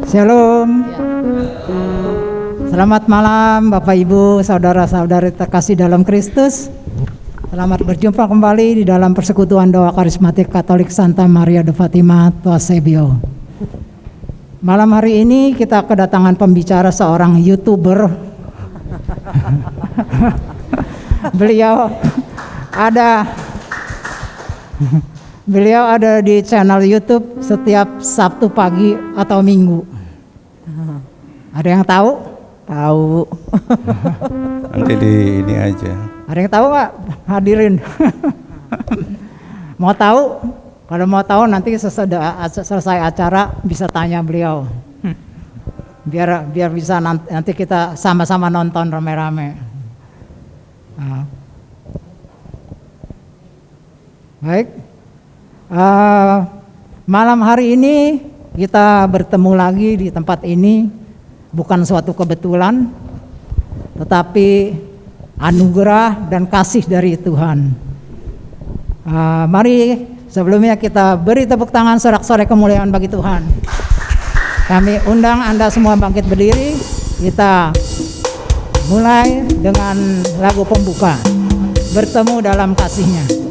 Shalom. Selamat malam Bapak Ibu, saudara-saudari terkasih dalam Kristus. Selamat berjumpa kembali di dalam persekutuan doa karismatik Katolik Santa Maria de Fatima Tosebio. Malam hari ini kita kedatangan pembicara seorang YouTuber. Beliau ada di channel YouTube setiap Sabtu pagi atau Minggu. Ada yang tahu? Tahu. Nanti di ini aja. Ada yang tahu nggak? Hadirin. Mau tahu? Kalau mau tahu nanti selesai acara bisa tanya beliau. Biar bisa nanti kita sama-sama nonton rame-rame. Baik. Malam hari ini kita bertemu lagi di tempat ini bukan suatu kebetulan, tetapi anugerah dan kasih dari Tuhan. Mari sebelumnya kita beri tepuk tangan sorak-sorai kemuliaan bagi Tuhan. Kami undang Anda semua bangkit berdiri. Kita mulai dengan lagu pembuka, Bertemu dalam Kasih-Nya.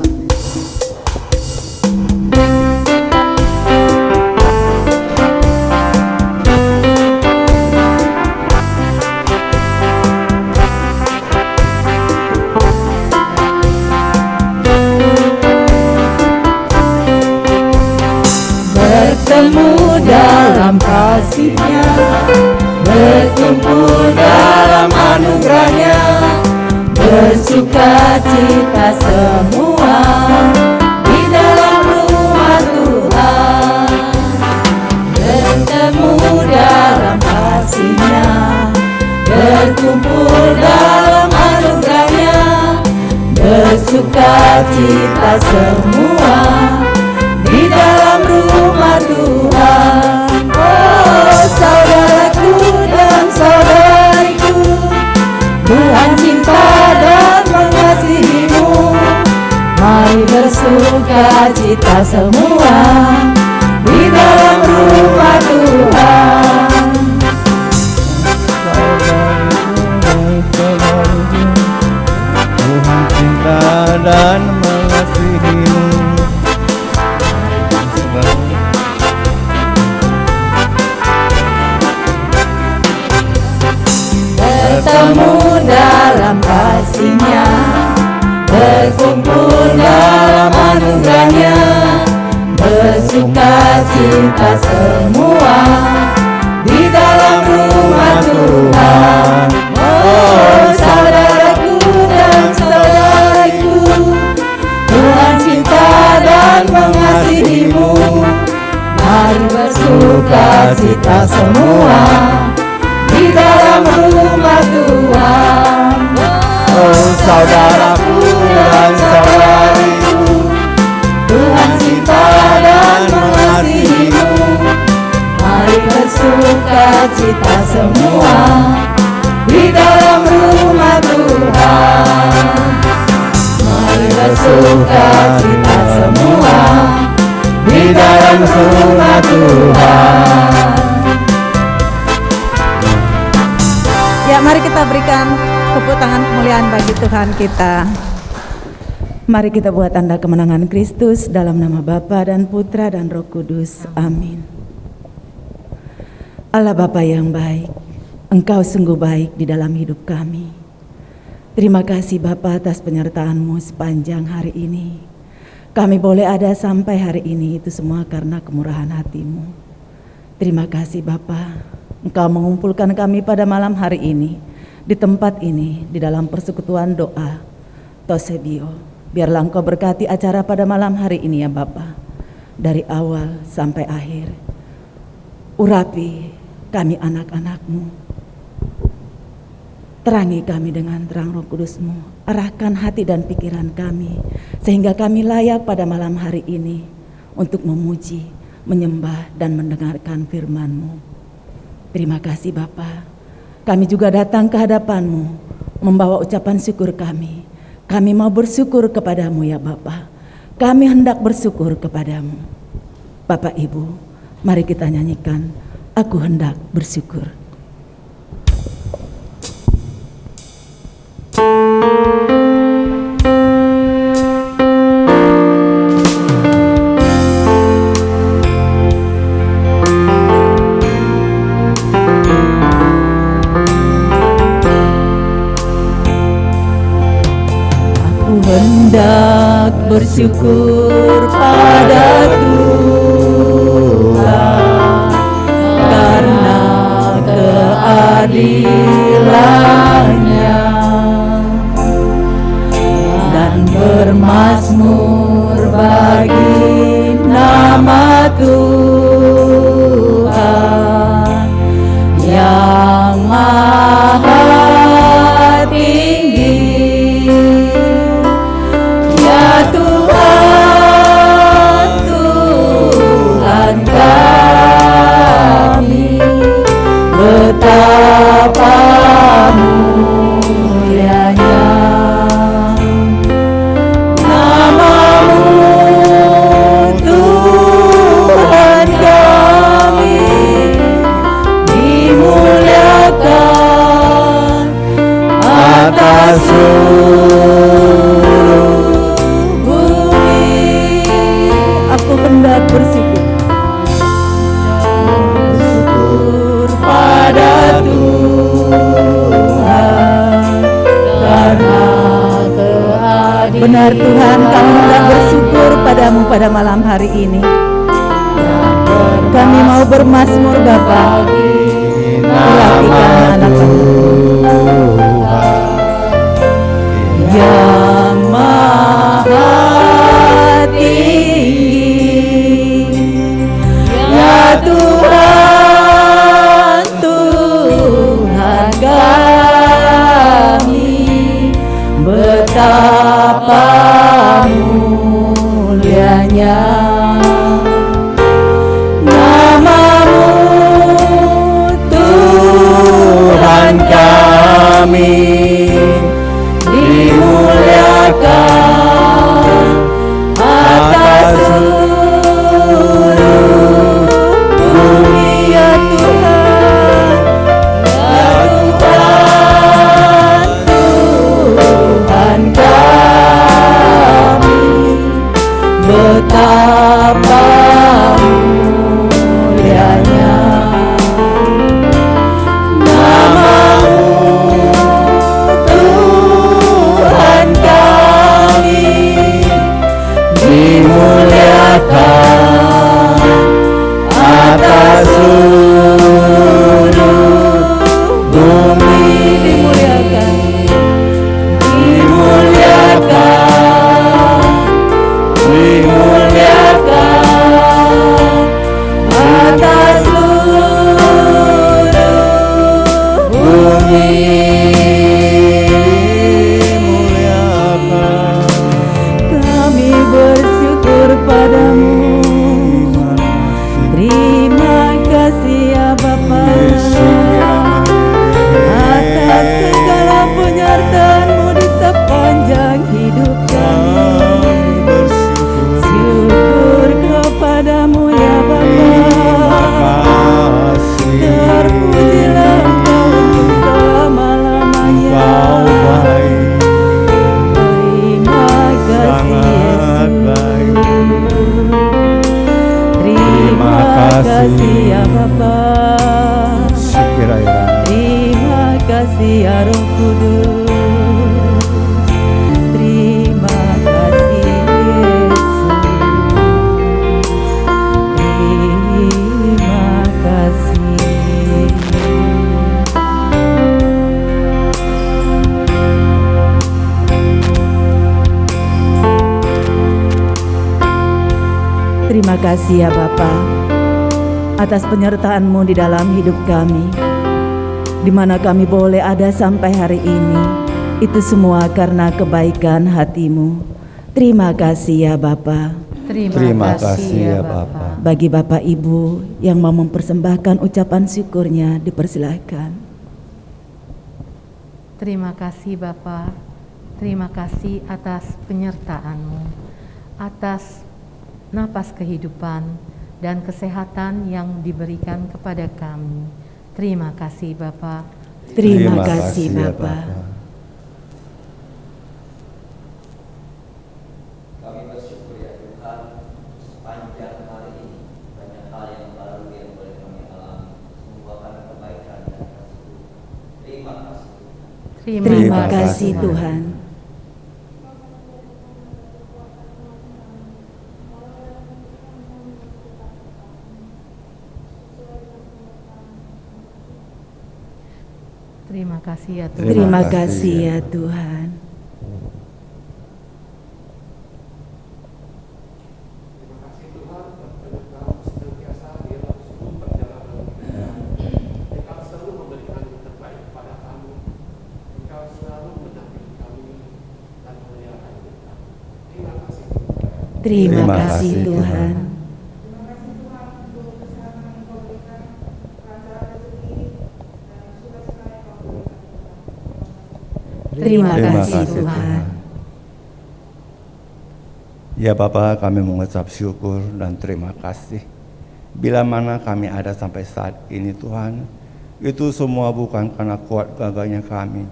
Bertemu dalam kasih-Nya, berkumpul dalam anugerah-Nya, bersuka cita semua di dalam rumah Tuhan. Bertemu dalam kasih-Nya, berkumpul dalam anugerah-Nya, bersuka cita semua di dalam rumah Tuhan. Oh saudaraku dan saudariku, Tuhan cinta dan mengasihimu. Mari bersuka cita semua di dalam rumah Tuhan. Tuhan cinta dan mengasihimu. Bertemu dalam kasih-Nya, berkumpul dalam anugerah-Nya, bersuka cita semua di dalam rumah Tuhan. Oh saudaraku dan saudariku, Tuhan cinta dan mengasihimu. Mari bersuka cita semua di dalam rumah Tuhan. Oh saudaraku dan saudariku, Tuhan cinta dan mengasihimu. Mari bersuka cita semua di dalam rumah Tuhan. Mari bersuka cita semua di dalam rumah Tuhan. Ya, mari kita berikan tepuk tangan kemuliaan bagi Tuhan kita. Mari kita buat tanda kemenangan Kristus dalam nama Bapa dan Putra dan Roh Kudus. Amin. Allah Bapa yang baik, Engkau sungguh baik di dalam hidup kami. Terima kasih Bapa atas penyertaan-Mu sepanjang hari ini. Kami boleh ada sampai hari ini, itu semua karena kemurahan hati-Mu. Terima kasih Bapa, Engkau mengumpulkan kami pada malam hari ini, di tempat ini, di dalam persekutuan doa Tosebio. Biarlah Engkau berkati acara pada malam hari ini ya Bapa, dari awal sampai akhir. Urapi kami anak-anak-Mu, terangi kami dengan terang Roh Kudus-Mu, arahkan hati dan pikiran kami, sehingga kami layak pada malam hari ini untuk memuji, menyembah, dan mendengarkan firman-Mu. Terima kasih Bapa. Kami juga datang ke hadapan-Mu, membawa ucapan syukur kami. Kami mau bersyukur kepadamu ya Bapa. Kami hendak bersyukur kepadamu. Bapak Ibu, mari kita nyanyikan aku hendak bersyukur. Hendak bersyukur pada Tuhan karena keadilannya, dan bermazmur bagi nama Tuhan yang maha tinggi. Betapa mulianya nama-Mu, Tuhan kami, dimuliakan atas seluruh bumi. Aku hendak bersyukur pada Tuhan karena keadilan. Benar Tuhan, kami hendak bersyukur padamu pada malam hari ini. Kami mau bermazmur Bapa, perhatikan anak-anak yang maha tinggi, ya Tuhan, Tuhan kami, betapa mulianya nama-Mu, Tuhan kami, dimuliakan atas seluruh bumi, ya Tuhan, ya Tuhan, Tuhan kami, betapa mulianya nama-Mu, Tuhan kami, dimuliakan atas seluruh bumi. Dimuliakan atas seluruh bumi. Kami bersyukur padamu. Terima kasih ya Bapa atas segala penyertaan-Mu di sepanjang hidup kami. Syukur kepadamu ya Bapa. Terpujilah Engkau untuk selama-lamanya. Terima kasih Yesus. Terima kasih ya Bapa. Terima kasih ya Roh Kudus. Terima kasih Yesus. Terima kasih. Terima kasih ya Bapa atas penyertaan-Mu di dalam hidup kami, di mana kami boleh ada sampai hari ini. Itu semua karena kebaikan hati-Mu. Terima kasih ya Bapa. Terima kasih ya Bapa. Bagi Bapak Ibu yang mau mempersembahkan ucapan syukurnya, dipersilahkan. Terima kasih Bapa, terima kasih atas penyertaan-Mu, atas napas kehidupan dan kesehatan yang diberikan kepada kami. Terima kasih Bapa. Terima kasih Bapa. Kami bersyukur ya Tuhan, sepanjang hari ini banyak hal yang baru yang boleh kami alami. Semua karena kebaikan dan kasih. Terima kasih. Terima kasih Tuhan. Terima kasih ya Tuhan. Terima kasih ya Tuhan. Terima kasih Tuhan. Terima kasih Tuhan. Ya Bapa, kami mengucap syukur dan terima kasih. Bila mana kami ada sampai saat ini Tuhan, itu semua bukan karena kuat gagahnya kami,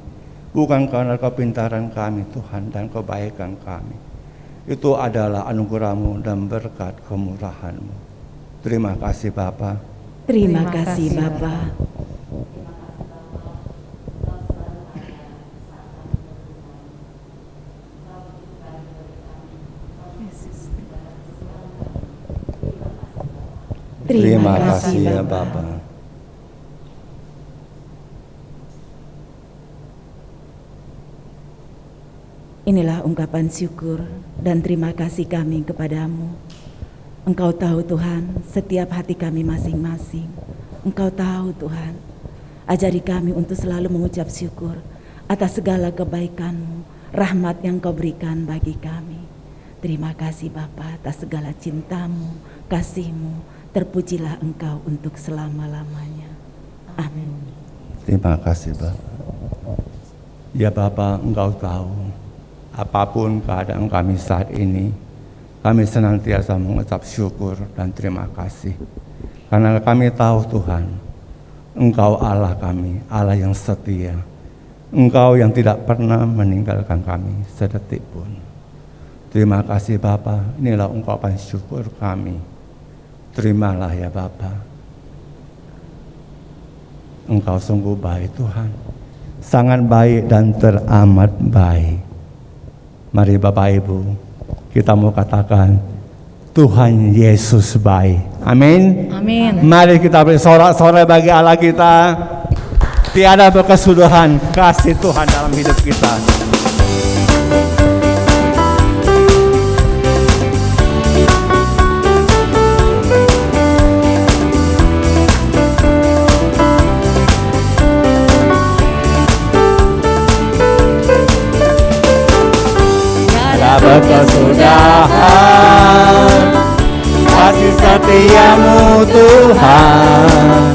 bukan karena kepintaran kami Tuhan dan kebaikan kami. Itu adalah anugerah-Mu dan berkat kemurahan-Mu. Terima kasih Bapa. Terima kasih Bapa. Terima kasih ya Bapa. Inilah ungkapan syukur dan terima kasih kami kepadamu. Engkau tahu Tuhan setiap hati kami masing-masing. Engkau tahu Tuhan. Ajari kami untuk selalu mengucap syukur atas segala kebaikan-Mu, rahmat yang Kau berikan bagi kami. Terima kasih Bapa atas segala cinta-Mu, kasih-Mu. Terpujilah Engkau untuk selama-lamanya. Amin. Terima kasih Bapak. Ya Bapak, Engkau tahu apapun keadaan kami saat ini, kami senantiasa mengucap syukur dan terima kasih. Karena kami tahu Tuhan, Engkau Allah kami, Allah yang setia. Engkau yang tidak pernah meninggalkan kami sedetik pun. Terima kasih Bapak, inilah ungkapan syukur kami. Terimalah ya Bapa. Engkau sungguh baik Tuhan, sangat baik dan teramat baik. Mari Bapak Ibu, kita mau katakan Tuhan Yesus baik. Amin. Amin. Mari kita beri sorak-sorai bagi Allah kita. Tiada berkesudahan kasih Tuhan dalam hidup kita. Berkesudahan kasih setiamu Tuhan,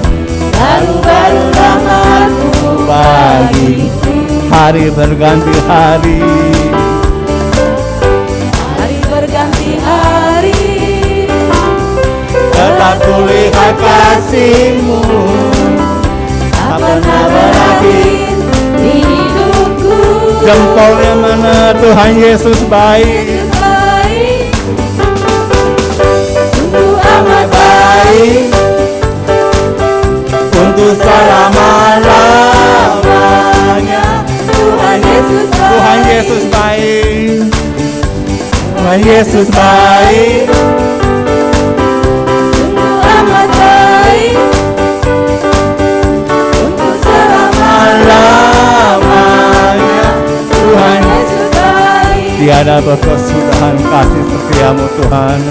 baru-baru rahmat-Mu bagiku. Hari berganti hari, Hari berganti hari, tetap kulihat kasih-Mu, tak pernah berakhir di hidupku. jempol yang mana Tuhan Yesus baik. Sungguh amat baik, Untuk selama-lamanya Tuhan Yesus baik. Tuhan Yesus baik. Tuhan Yesus baik. Sungguh amat baik, untuk Lamanya Tuhan Yesus baik. tiada berkesudahan kasih setiamu Tuhan.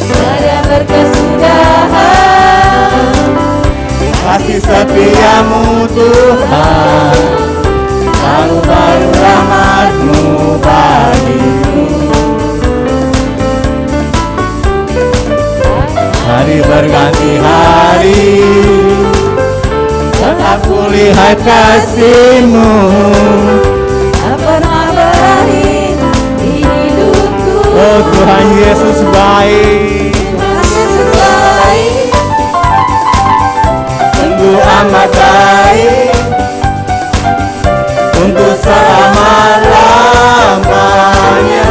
Tiada berkesudahan Kasih setiamu Tuhan, baru-baru rahmat-Mu bagiku. Hari berganti hari, tetap kulihat kasih-Mu. tak pernah berakhir di hidupku. Yesus baik, sungguh amat baik, untuk selama-lamanya.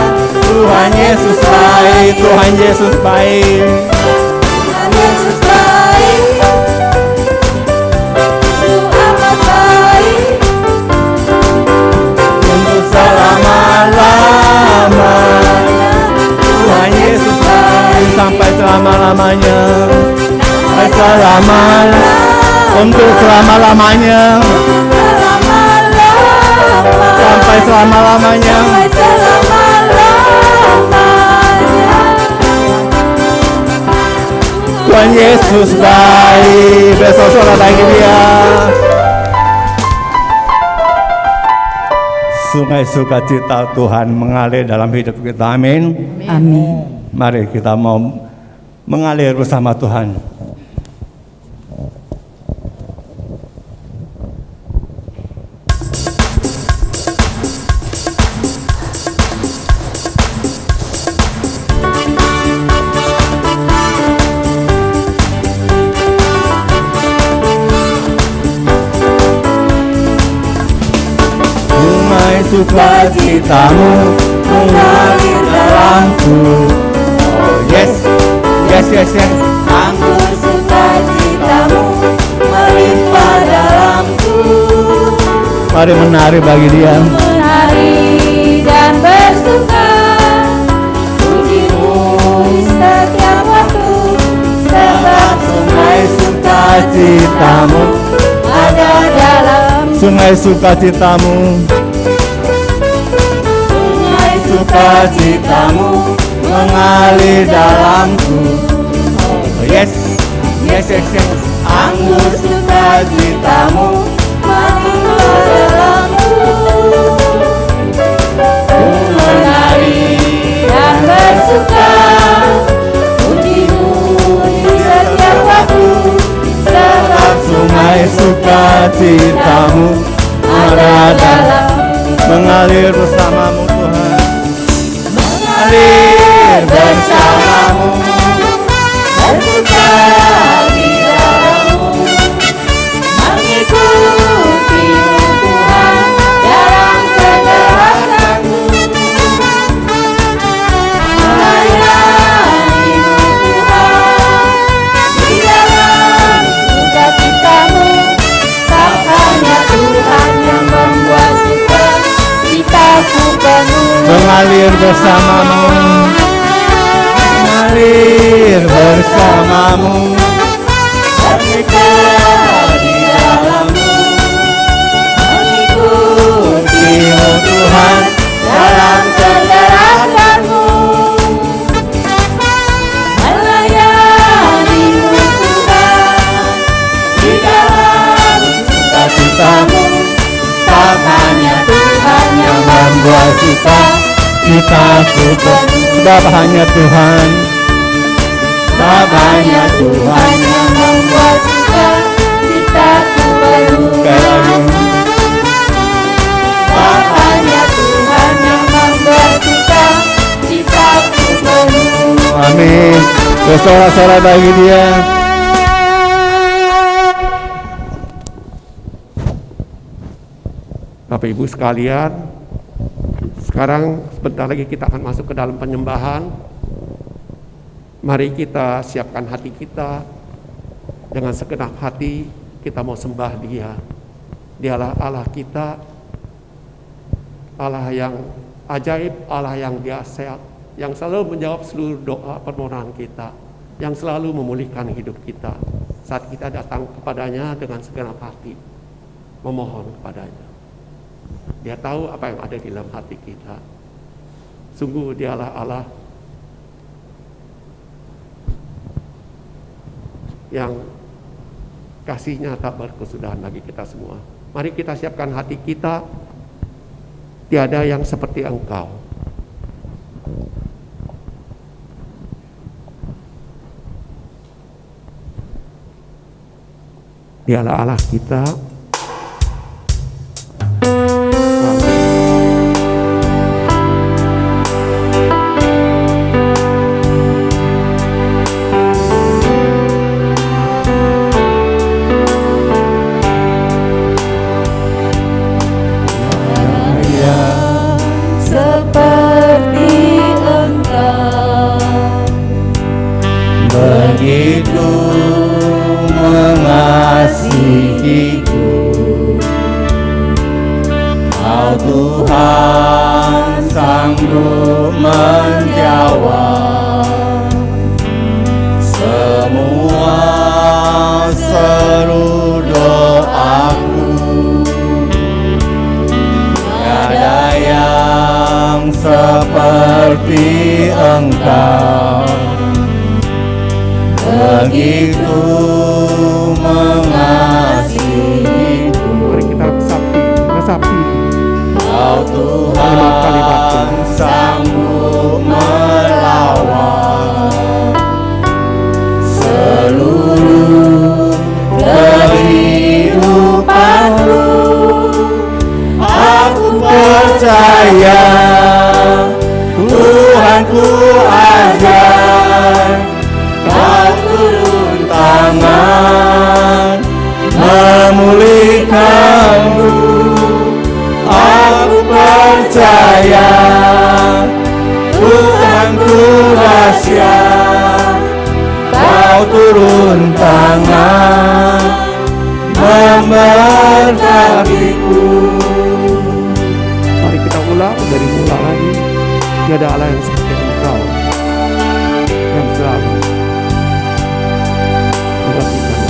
Tuhan Yesus baik, Tuhan Yesus baik, untuk selama-lamanya. Tuhan Yesus baik sampai selama-lamanya, sampai selama-lamanya, untuk selama-lamanya, sampai selama-lamanya. Tuhan Yesus baik, bersorak bagi Dia. Sungai sukacita Tuhan mengalir dalam hidup kita, amin. Amin. Mari kita mau mengalir bersama Tuhan. Sukacitamu mengalir dalamku. Oh yes, yes, yes, yes. Anggur sukacitamu melimpah dalamku. Mari menari bagi Dia. Menari dan bersuka, pujimu di setiap waktu. Sebab sungai Sukacitamu ada dalam, sungai sukacitamu, sukacitamu mengalir dalamku. Oh yes, yes, yes, yes. anggur sukacitamu melimpah dalamku. Menari dan bersuka, pujimu di setiap waktu. Sebab Sungai sukacitamu ada dalam, mengalir bersamamu Tuhan, mengalir bersamamu, bersuka di dalammu, mengikutimu Tuhan dalam segala urusanmu, melayanimu Tuhan di dalam sukacitamu. Tak hanya Tuhan yang membuat sukacitaku penuh, mengalir bersamamu, mengalir bersamamu, bersuka di dalammu, mengikutimu Tuhan dalam kegerasanmu, melayanimu Tuhan di dalam sukacitamu. Tak hanya Tuhan yang membuat sukacitaku penuh. Sebab hanya Tuhan, sebab hanya Tuhan yang membuat sukacitaku penuh. Tak hanya Tuhan yang membuat sukacitaku penuh. Amin. Bersorak-sorak bagi Dia. Bapak Ibu sekalian, sekarang sebentar lagi kita akan masuk ke dalam penyembahan. Mari kita siapkan hati kita. Dengan segenap hati kita mau sembah Dia. Dialah Allah kita, Allah yang ajaib, Allah yang dahsyat, yang selalu menjawab seluruh doa permohonan kita, yang selalu memulihkan hidup kita saat kita datang kepadanya dengan segenap hati, memohon kepadanya. Dia tahu apa yang ada di dalam hati kita. Sungguh Dialah Allah yang kasih-Nya tak berkesudahan bagi kita semua. Mari kita siapkan hati kita. Tiada yang seperti Engkau. Dialah Allah kita. Kau Tuhan sanggup menjawab semua seru doaku. Tiada yang seperti Engkau, begitu mengasihiku. Mari kita bersabdi. Kau Tuhan sanggup melawan seluruh kehidupanku. Aku percaya Tuhanku ajar, Kau turun tangan memulihkanku. Aku percaya Tuhanku dahsyat, Kau turun tangan memberkatiku. Mari kita ulang dari mula lagi. Tiada Allah yang seperti Engkau, yang selalu memperhatikan.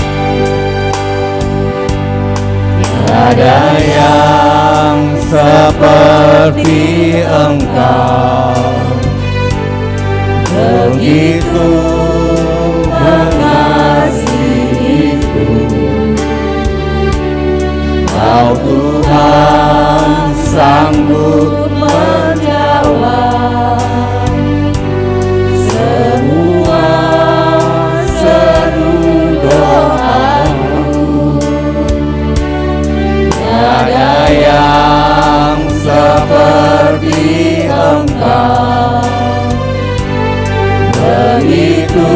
Tiada yang seperti Engkau, begitu mengasihiku. Kau Tuhan sanggup menjawab semua seru doaku. Tiada yang seperti Engkau, begitu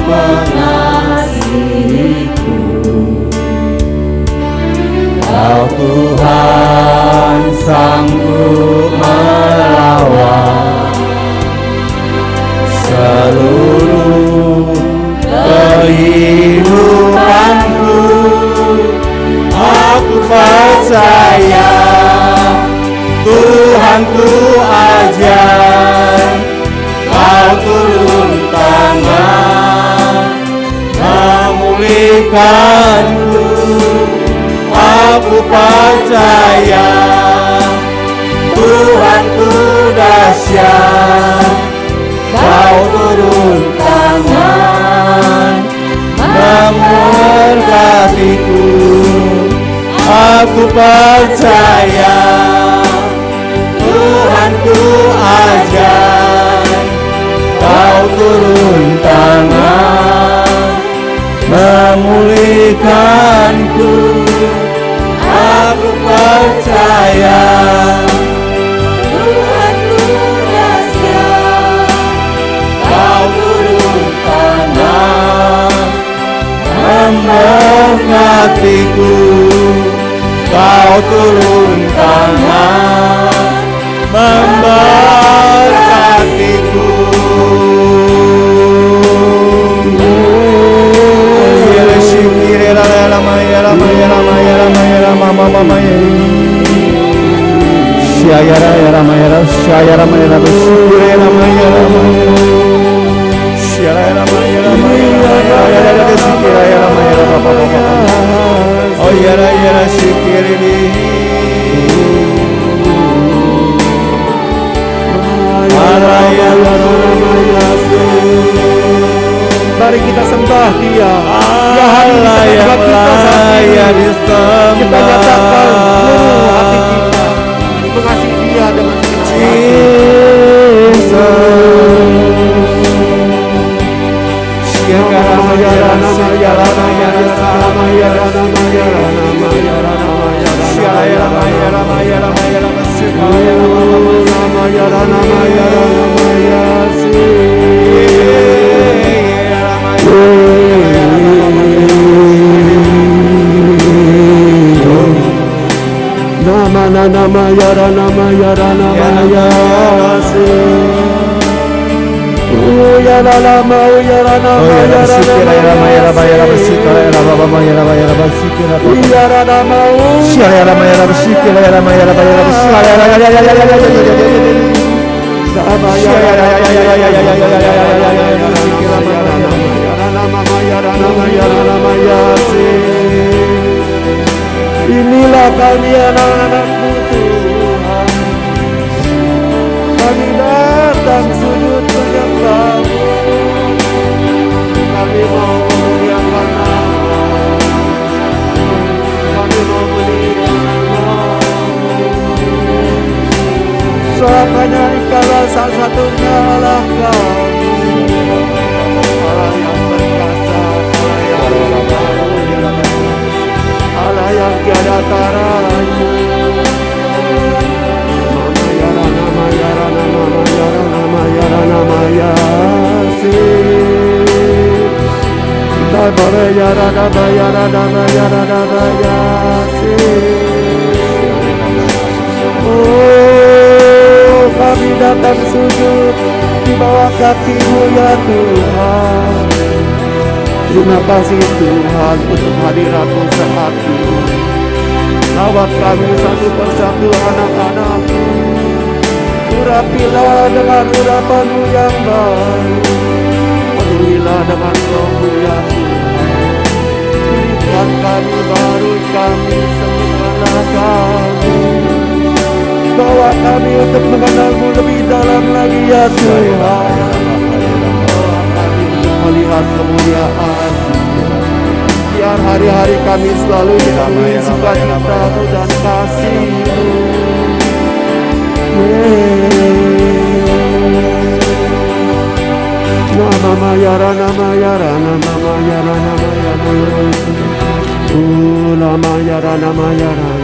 mengasihiku. Kau Tuhan sanggup melawan seluruh kehidupanku. Aku percaya Tuhanku ajar, Kau turun tangan memulihkanku. Aku percaya Tuhanku dahsyat, Kau turun tangan memberkatiku. Aku percaya Tuhanku ajar, Kau turun tangan memulihkanku. Aku percaya Tuhanku dahsyat, Kau turun tangan memberkatiku. Kau turun tangan memberkatiku. Mari kita sembah Dia. Allah yang layak disembah. Kita nyatakan seluruh hati kita mengasihi Dia dengan nama Ya la la ma ya la na ma ya la ma ya la ma ya la sikira ya la baba ma ya la ma ya la sikira ya la na ma ya la ma ya la sikira ya la ma ya la ya la sama ya ya ya ya ya ya ya ya inilah kami anak-anakmu Tuhan, kami datang sujud menyembah-Mu, kami mau memuliakan nama, kami mau meninggikan sebab hanya Engkaulah satu-satunya Allah kami, Allah yang perkasa, Allah yang tiada taranya. Mama yara nama yara nama yara nama yara nama yasi. Tabare yara nama yara nama yara nama yasi. Oh, kami datang sujud di bawah kaki-Mu ya Tuhan. Terima kasih Tuhan untuk hadirat-Mu saat ini. Rawat kami satu persatu anak-anak-Mu. Urapilah dengan urapan-Mu yang baik. Penuhilah dengan Roh-Mu ya Tuhan. Berikan kami baru kami sembuhkanlah kami. Bawa kami untuk mengenal-Mu lebih dalam lagi ya Tuhan. Melihat kemuliaan, biar hari-hari kami selalu dipenuhi sukacita-Mu dan kasih-Mu. Nama yara nama yara nama yara nama yara nama yara nama yara yara nama yara.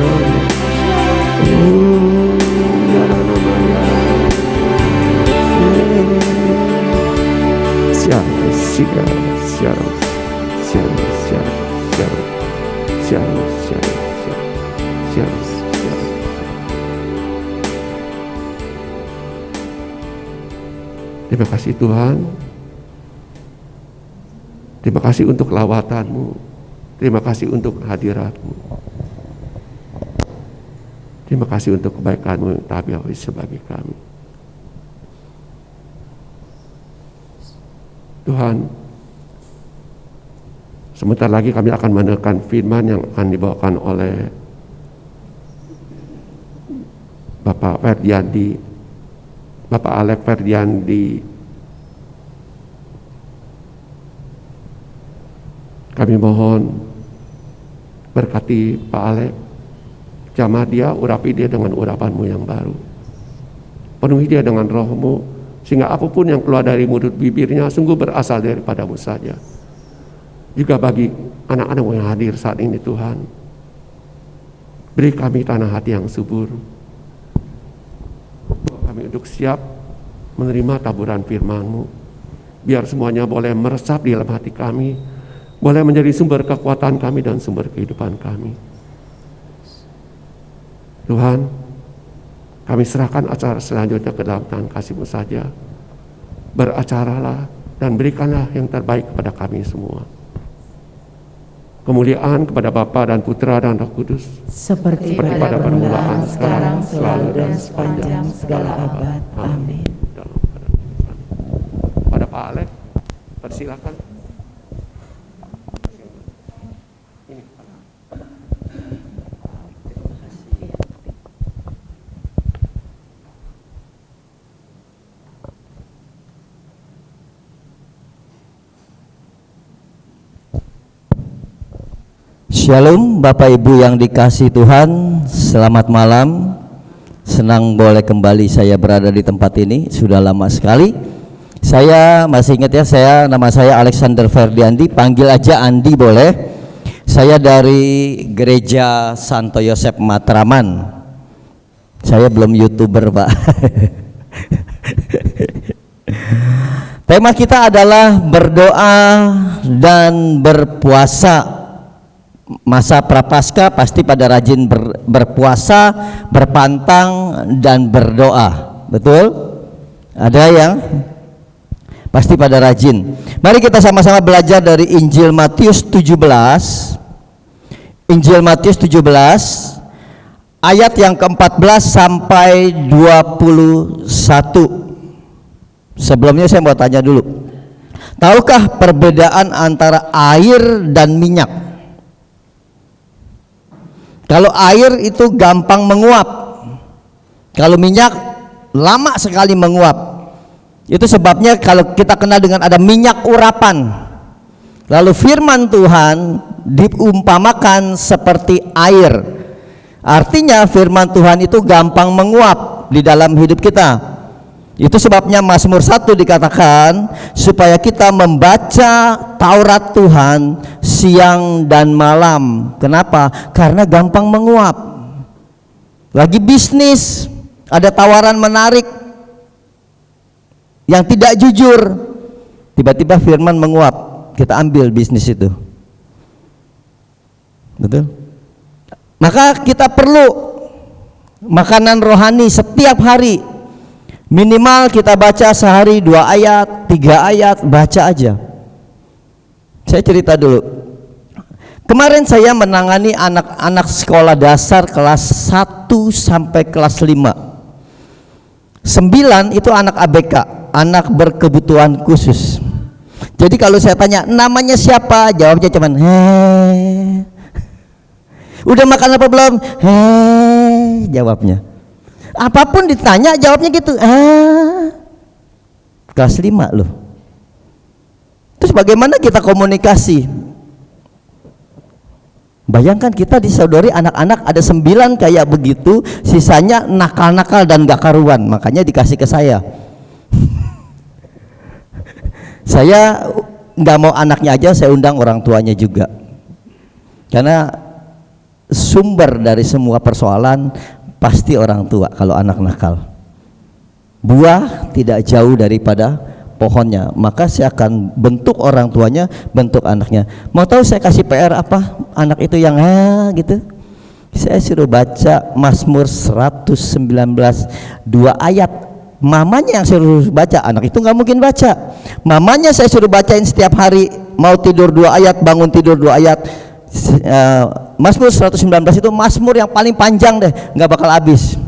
Terima kasih Tuhan. Terima kasih untuk lawatan-Mu. Terima kasih untuk hadirat-Mu. Terima kasih untuk kebaikan-Mu yang tak habis sebagai kami. Tuhan, sebentar lagi kami akan mendengarkan firman yang akan dibawakan oleh Bapak Ferdiandi, Bapak Alex Ferdiandi. Kami mohon berkati Pak Alex, jamah dia, urapi dia dengan urapan-Mu yang baru. Penuhi dia dengan Roh-Mu, sehingga apapun yang keluar dari mulut bibirnya sungguh berasal daripada-Mu saja. Juga bagi anak-anak-Mu yang hadir saat ini Tuhan, beri kami tanah hati yang subur, kami untuk siap menerima taburan firman-Mu, biar semuanya boleh meresap di dalam hati kami, boleh menjadi sumber kekuatan kami dan sumber kehidupan kami. Tuhan, kami serahkan acara selanjutnya ke dalam tangan kasih-Mu saja. Beracaralah dan berikanlah yang terbaik kepada kami semua. Kemuliaan kepada Bapa dan Putra dan Roh Kudus, seperti pada permulaan, sekarang, selalu, dan sepanjang segala abad. Amin. Pada Pak Alex, persilakan. Shalom Bapak Ibu yang dikasihi Tuhan, selamat malam. Senang boleh kembali saya berada di tempat ini, sudah lama sekali. Saya masih ingat ya, nama saya Alexander Ferdiandi, panggil aja Andi boleh. Saya dari Gereja Santo Yosef Matraman. Saya belum YouTuber Pak. Tema kita adalah berdoa dan berpuasa. Masa prapaskah pasti pada rajin berpuasa, berpantang dan berdoa. Betul? Ada yang Pasti pada rajin. Mari kita sama-sama belajar dari Injil Matius 17. Injil Matius 17 ayat yang ke-14 sampai 21. Sebelumnya saya mau tanya dulu. Tahukah perbedaan antara air dan minyak? Kalau air itu gampang menguap. Kalau minyak lama sekali menguap. Itu sebabnya kalau kita kenal dengan ada minyak urapan. Lalu firman Tuhan diumpamakan seperti air. Artinya firman Tuhan itu gampang menguap di dalam hidup kita. Itu sebabnya Mazmur 1 dikatakan supaya kita membaca Taurat Tuhan siang dan malam. Kenapa? Karena gampang menguap. Lagi bisnis, ada tawaran menarik yang tidak jujur, tiba-tiba firman menguap, kita ambil bisnis itu. Betul? Maka kita perlu makanan rohani setiap hari. Minimal kita baca sehari 2 ayat, 3 ayat, baca aja. Saya cerita dulu. Kemarin saya menangani anak-anak sekolah dasar kelas 1 sampai kelas 5. 9 itu anak ABK, anak berkebutuhan khusus. Jadi kalau saya tanya namanya siapa, jawabnya cuman udah makan apa belum, jawabnya. Apapun ditanya jawabnya gitu. Kelas 5 loh. Terus bagaimana kita komunikasi? Bayangkan kita disaudari anak-anak ada 9 kayak begitu, sisanya nakal-nakal dan gak karuan, makanya dikasih ke saya. Saya nggak mau anaknya aja, saya undang orang tuanya juga. Karena sumber dari semua persoalan pasti orang tua kalau anak nakal. Buah tidak jauh daripada pohonnya, maka saya akan bentuk orang tuanya, bentuk anaknya. Mau tahu saya kasih PR apa? Anak itu yang gitu. Saya suruh baca Mazmur 119 2 ayat. Mamanya yang suruh baca, anak itu nggak mungkin baca. Mamanya saya suruh bacain setiap hari, mau tidur 2 ayat, bangun tidur 2 ayat. Mazmur 119 itu Mazmur yang paling panjang deh, nggak bakal habis.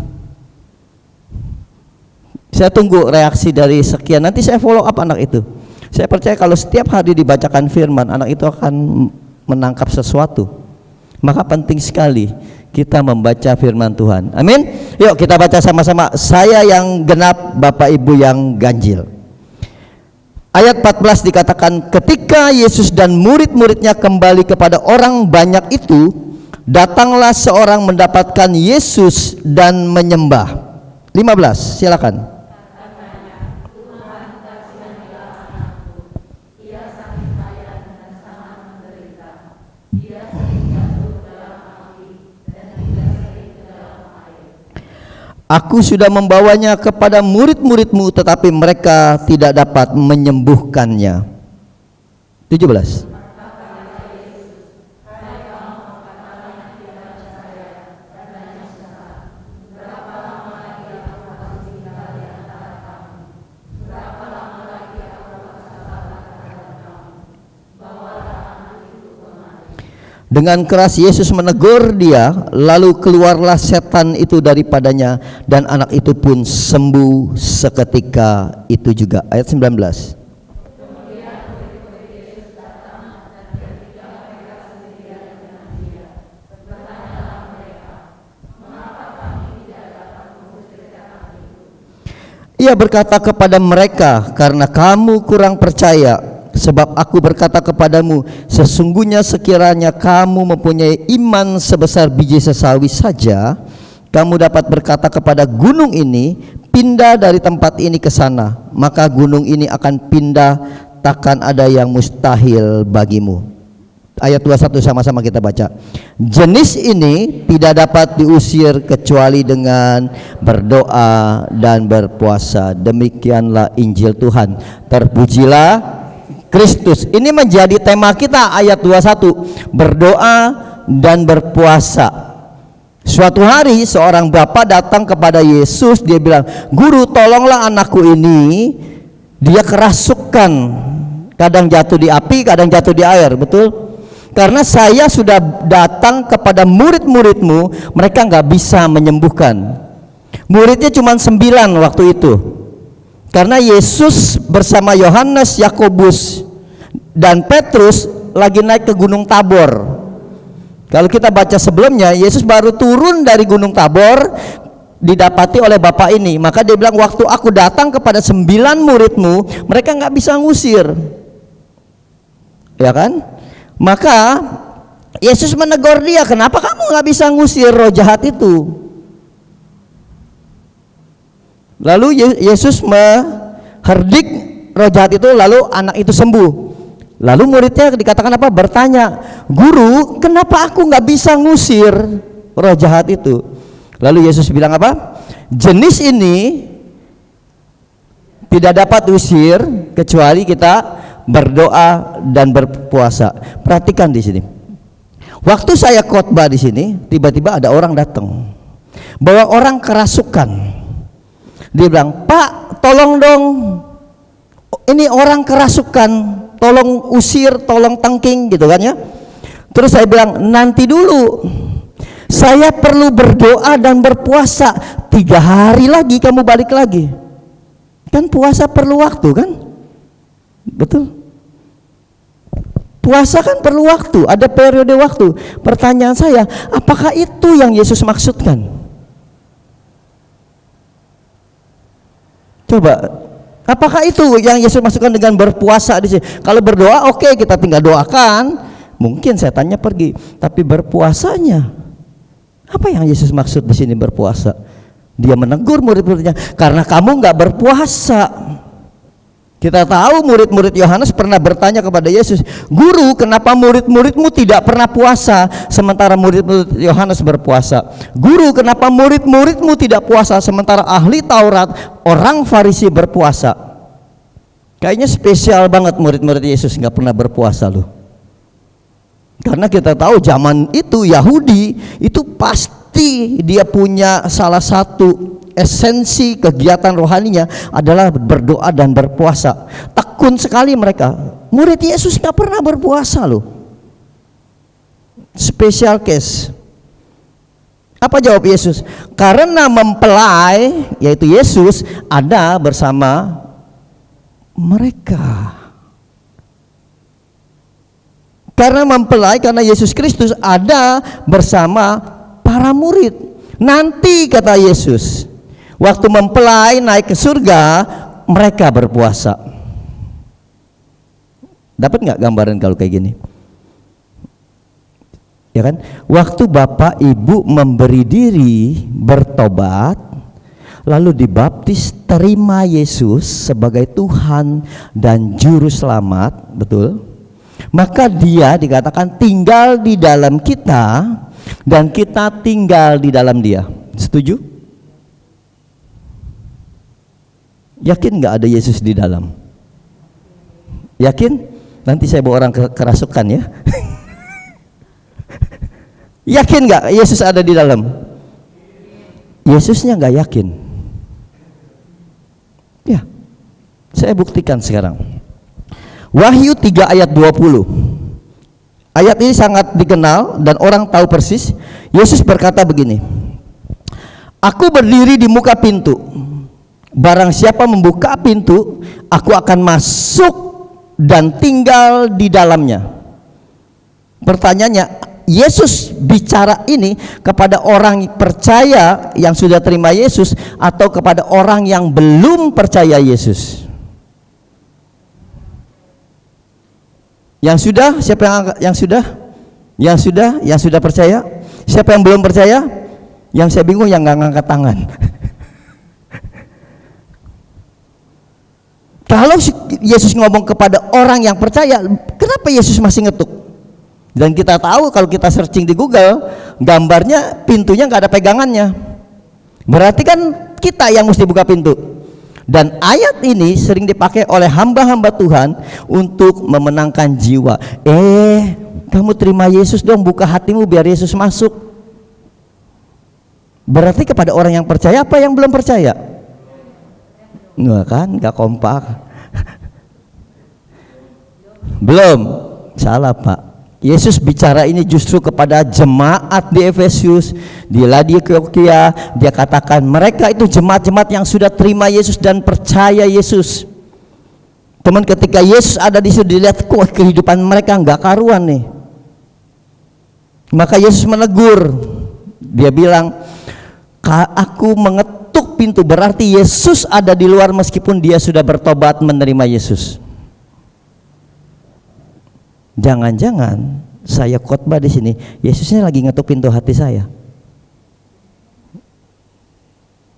Saya tunggu reaksi dari sekian, nanti saya follow up anak itu. Saya percaya kalau setiap hari dibacakan firman, anak itu akan menangkap sesuatu. Maka penting sekali kita membaca firman Tuhan. Amin. Yuk kita baca sama-sama. Saya yang genap, Bapak Ibu yang ganjil. Ayat 14 dikatakan, ketika Yesus dan murid-muridnya kembali kepada orang banyak itu, datanglah seorang mendapatkan Yesus dan menyembah. 15, silakan. Aku sudah membawanya kepada murid-muridmu, tetapi mereka tidak dapat menyembuhkannya. 17. Dengan keras Yesus menegur dia, lalu keluarlah setan itu daripadanya, dan anak itu pun sembuh seketika itu juga. Ayat 19. Ia berkata kepada mereka, karena kamu kurang percaya. Sebab aku berkata kepadamu, sesungguhnya sekiranya kamu mempunyai iman sebesar biji sesawi saja, kamu dapat berkata kepada gunung ini, pindah dari tempat ini ke sana, maka gunung ini akan pindah, takkan ada yang mustahil bagimu. Ayat 21 sama-sama kita baca. Jenis ini tidak dapat diusir kecuali dengan berdoa dan berpuasa. Demikianlah Injil Tuhan. Terpujilah Kristus. Ini menjadi tema kita ayat 21, berdoa dan berpuasa. Suatu hari seorang bapak datang kepada Yesus, dia bilang, "Guru, tolonglah anakku ini, Dia kerasukan, kadang jatuh di api, kadang jatuh di air, betul? Karena saya sudah datang kepada murid-muridmu, mereka nggak bisa menyembuhkan. Muridnya cuma 9 waktu itu. Karena Yesus bersama Yohanes, Yakobus, dan Petrus lagi naik ke Gunung Tabor. Kalau kita baca sebelumnya, Yesus baru turun dari Gunung Tabor, didapati oleh Bapak ini. Maka dia bilang, waktu aku datang kepada 9 muridmu, mereka nggak bisa ngusir, ya kan? Maka Yesus menegur dia, kenapa kamu nggak bisa ngusir roh jahat itu? Lalu Yesus mengherdik roh jahat itu, lalu anak itu sembuh. Lalu muridnya dikatakan apa? Bertanya, guru, kenapa aku nggak bisa ngusir roh jahat itu? Lalu Yesus bilang apa? Jenis ini tidak dapat diusir kecuali kita berdoa dan berpuasa. Perhatikan di sini. Waktu saya khotbah di sini, tiba-tiba ada orang datang, bawa orang kerasukan. Dia bilang, Pak, tolong dong, ini orang kerasukan, tolong usir, tolong tangking, gitu kan ya. Terus saya bilang, nanti dulu, saya perlu berdoa dan berpuasa 3 hari lagi kamu balik lagi. Kan puasa perlu waktu kan? Betul? Puasa kan perlu waktu, ada periode waktu. Pertanyaan saya, apakah itu yang Yesus maksudkan? Coba, apakah itu yang Yesus maksudkan dengan berpuasa di sini? Kalau berdoa oke, kita tinggal doakan, mungkin setannya pergi. Tapi berpuasanya, apa yang Yesus maksud di sini berpuasa? Dia menegur murid-muridnya, karena kamu nggak berpuasa. Kita tahu murid-murid Yohanes pernah bertanya kepada Yesus, guru, kenapa murid-muridmu tidak pernah puasa sementara murid-murid Yohanes berpuasa? Guru, kenapa murid-muridmu tidak puasa sementara ahli Taurat, orang Farisi berpuasa? Kayaknya spesial banget murid-murid Yesus nggak pernah berpuasa loh. Karena kita tahu zaman itu Yahudi itu pasti dia punya salah satu esensi kegiatan rohaninya adalah berdoa dan berpuasa. Tekun sekali mereka. Murid Yesus nggak pernah berpuasa loh. Special case. Apa jawab Yesus? Karena mempelai, yaitu Yesus, ada bersama mereka. Karena mempelai, karena Yesus Kristus ada bersama para murid. Nanti kata Yesus, waktu mempelai naik ke surga, mereka berpuasa. Dapat nggak gambaran kalau kayak gini? Ya kan? Waktu Bapak Ibu memberi diri bertobat, lalu dibaptis, terima Yesus sebagai Tuhan dan Juru Selamat, betul? Maka dia dikatakan tinggal di dalam kita dan kita tinggal di dalam dia. Setuju? Yakin nggak ada Yesus di dalam? Yakin? Nanti saya bawa orang kerasukan ya. Yakin nggak Yesus ada di dalam? Yesusnya nggak yakin. Ya, saya buktikan sekarang. Wahyu 3 ayat 20. Ayat ini sangat dikenal dan orang tahu persis. Yesus berkata begini, aku berdiri di muka pintu, barang siapa membuka pintu, aku akan masuk dan tinggal di dalamnya. Pertanyaannya, Yesus bicara ini kepada orang percaya yang sudah terima Yesus atau kepada orang yang belum percaya Yesus? Yang sudah, siapa yang sudah? Yang sudah percaya? Siapa yang belum percaya? Yang saya bingung yang nggak ngangkat tangan. Kalau Yesus ngomong kepada orang yang percaya, kenapa Yesus masih ngetuk? Dan kita tahu kalau kita searching di Google, gambarnya pintunya nggak ada pegangannya. Berarti kan kita yang mesti buka pintu. Dan ayat ini sering dipakai oleh hamba-hamba Tuhan untuk memenangkan jiwa. Kamu terima Yesus dong, buka hatimu biar Yesus masuk. Berarti kepada orang yang percaya apa yang belum percaya? Nggak kan, nggak kompak. Belum. Salah, Pak. Yesus bicara ini justru kepada jemaat di Efesus, di Laodikea. Dia katakan mereka itu jemaat-jemaat yang sudah terima Yesus dan percaya Yesus. Teman, ketika Yesus ada di situ, dilihat kok kehidupan mereka nggak karuan nih. Maka Yesus menegur. Dia bilang, aku mengetuk pintu. Berarti Yesus ada di luar meskipun dia sudah bertobat menerima Yesus. Jangan-jangan saya khotbah di sini, Yesusnya lagi ngetuk pintu hati saya.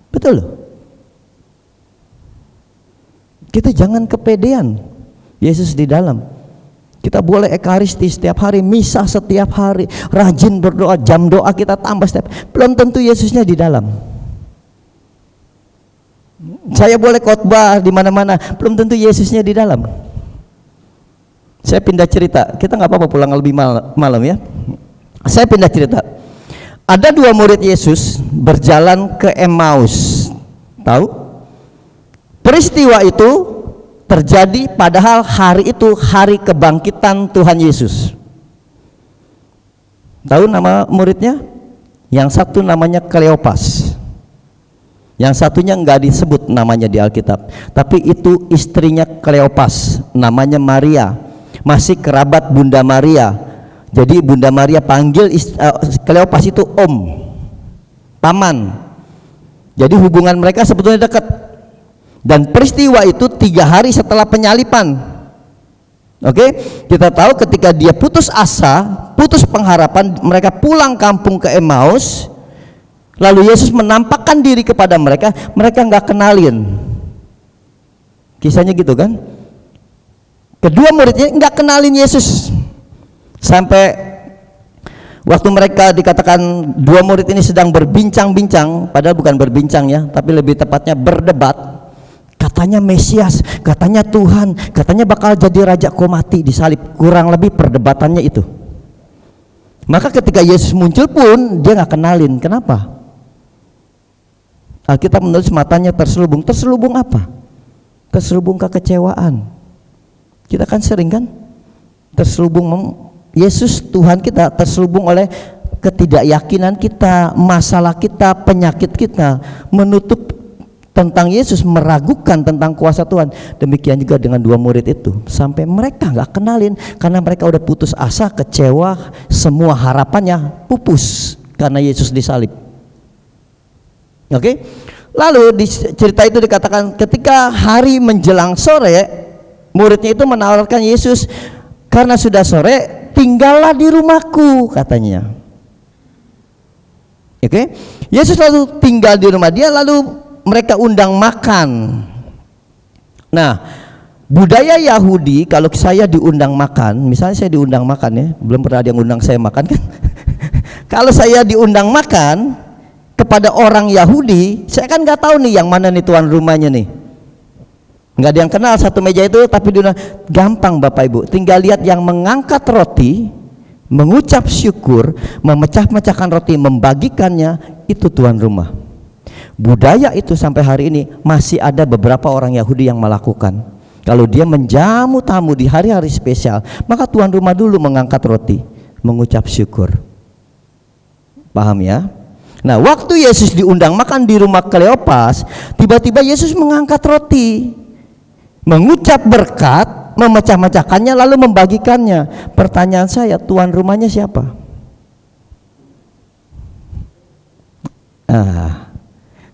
Betul loh. Kita jangan kepedean. Yesus di dalam. Kita boleh ekaristi setiap hari, misa setiap hari, rajin berdoa, jam doa kita tambah setiap. Belum tentu Yesusnya di dalam. Saya boleh khotbah di mana-mana, belum tentu Yesusnya di dalam. Saya pindah cerita, kita nggak apa-apa pulang lebih malam ya. Saya pindah cerita. Ada 2 murid Yesus berjalan ke Emmaus. Tahu? Peristiwa itu terjadi padahal hari itu hari kebangkitan Tuhan Yesus. Tahu nama muridnya? Yang satu namanya Kleopas. Yang satunya nggak disebut namanya di Alkitab, tapi itu istrinya Kleopas, namanya Maria. Masih kerabat Bunda Maria. Jadi Bunda Maria panggil Kleopas itu om, paman. Jadi hubungan mereka sebetulnya dekat. Dan peristiwa itu 3 hari setelah penyalipan. Oke, kita tahu ketika dia putus asa, putus pengharapan, mereka pulang kampung ke Emmaus. Lalu Yesus menampakkan diri kepada mereka, mereka nggak kenalin. Kisahnya gitu kan? Kedua muridnya nggak kenalin Yesus. Sampai waktu mereka dikatakan 2 murid ini sedang berbincang-bincang, padahal bukan berbincang ya, tapi lebih tepatnya berdebat. Katanya Mesias, katanya Tuhan, katanya bakal jadi raja kok mati disalib. Kurang lebih perdebatannya itu. Maka ketika Yesus muncul pun dia nggak kenalin. Kenapa? Alkitab menulis matanya terselubung. Terselubung apa? Terselubung kekecewaan. Kita kan sering kan terselubung, Yesus Tuhan kita terselubung oleh ketidakyakinan kita, masalah kita, penyakit kita, menutup tentang Yesus, meragukan tentang kuasa Tuhan. Demikian juga dengan 2 murid itu, sampai mereka nggak kenalin karena mereka udah putus asa, kecewa, semua harapannya pupus karena Yesus disalib. Oke? Lalu di cerita itu dikatakan ketika hari menjelang sore, muridnya itu menawarkan Yesus, karena sudah sore tinggallah di rumahku katanya. Oke? Yesus lalu tinggal di rumah dia, lalu mereka undang makan. Nah, budaya Yahudi kalau saya diundang makan, misalnya saya diundang makan ya, belum pernah ada yang undang saya makan kan? Kalau saya diundang makan kepada orang Yahudi, saya kan nggak tahu nih yang mana nih tuan rumahnya nih. Nggak ada yang kenal satu meja itu, tapi dia gampang Bapak Ibu, tinggal lihat yang mengangkat roti, mengucap syukur, memecah-mecahkan roti, membagikannya, itu tuan rumah. Budaya itu sampai hari ini masih ada beberapa orang Yahudi yang melakukan. Kalau dia menjamu tamu di hari-hari spesial, maka tuan rumah dulu mengangkat roti, mengucap syukur. Paham ya? Nah, waktu Yesus diundang makan di rumah Kleopas, tiba-tiba Yesus mengangkat roti, mengucap berkat, memecah-mecahkannya lalu membagikannya. Pertanyaan saya, tuan rumahnya siapa?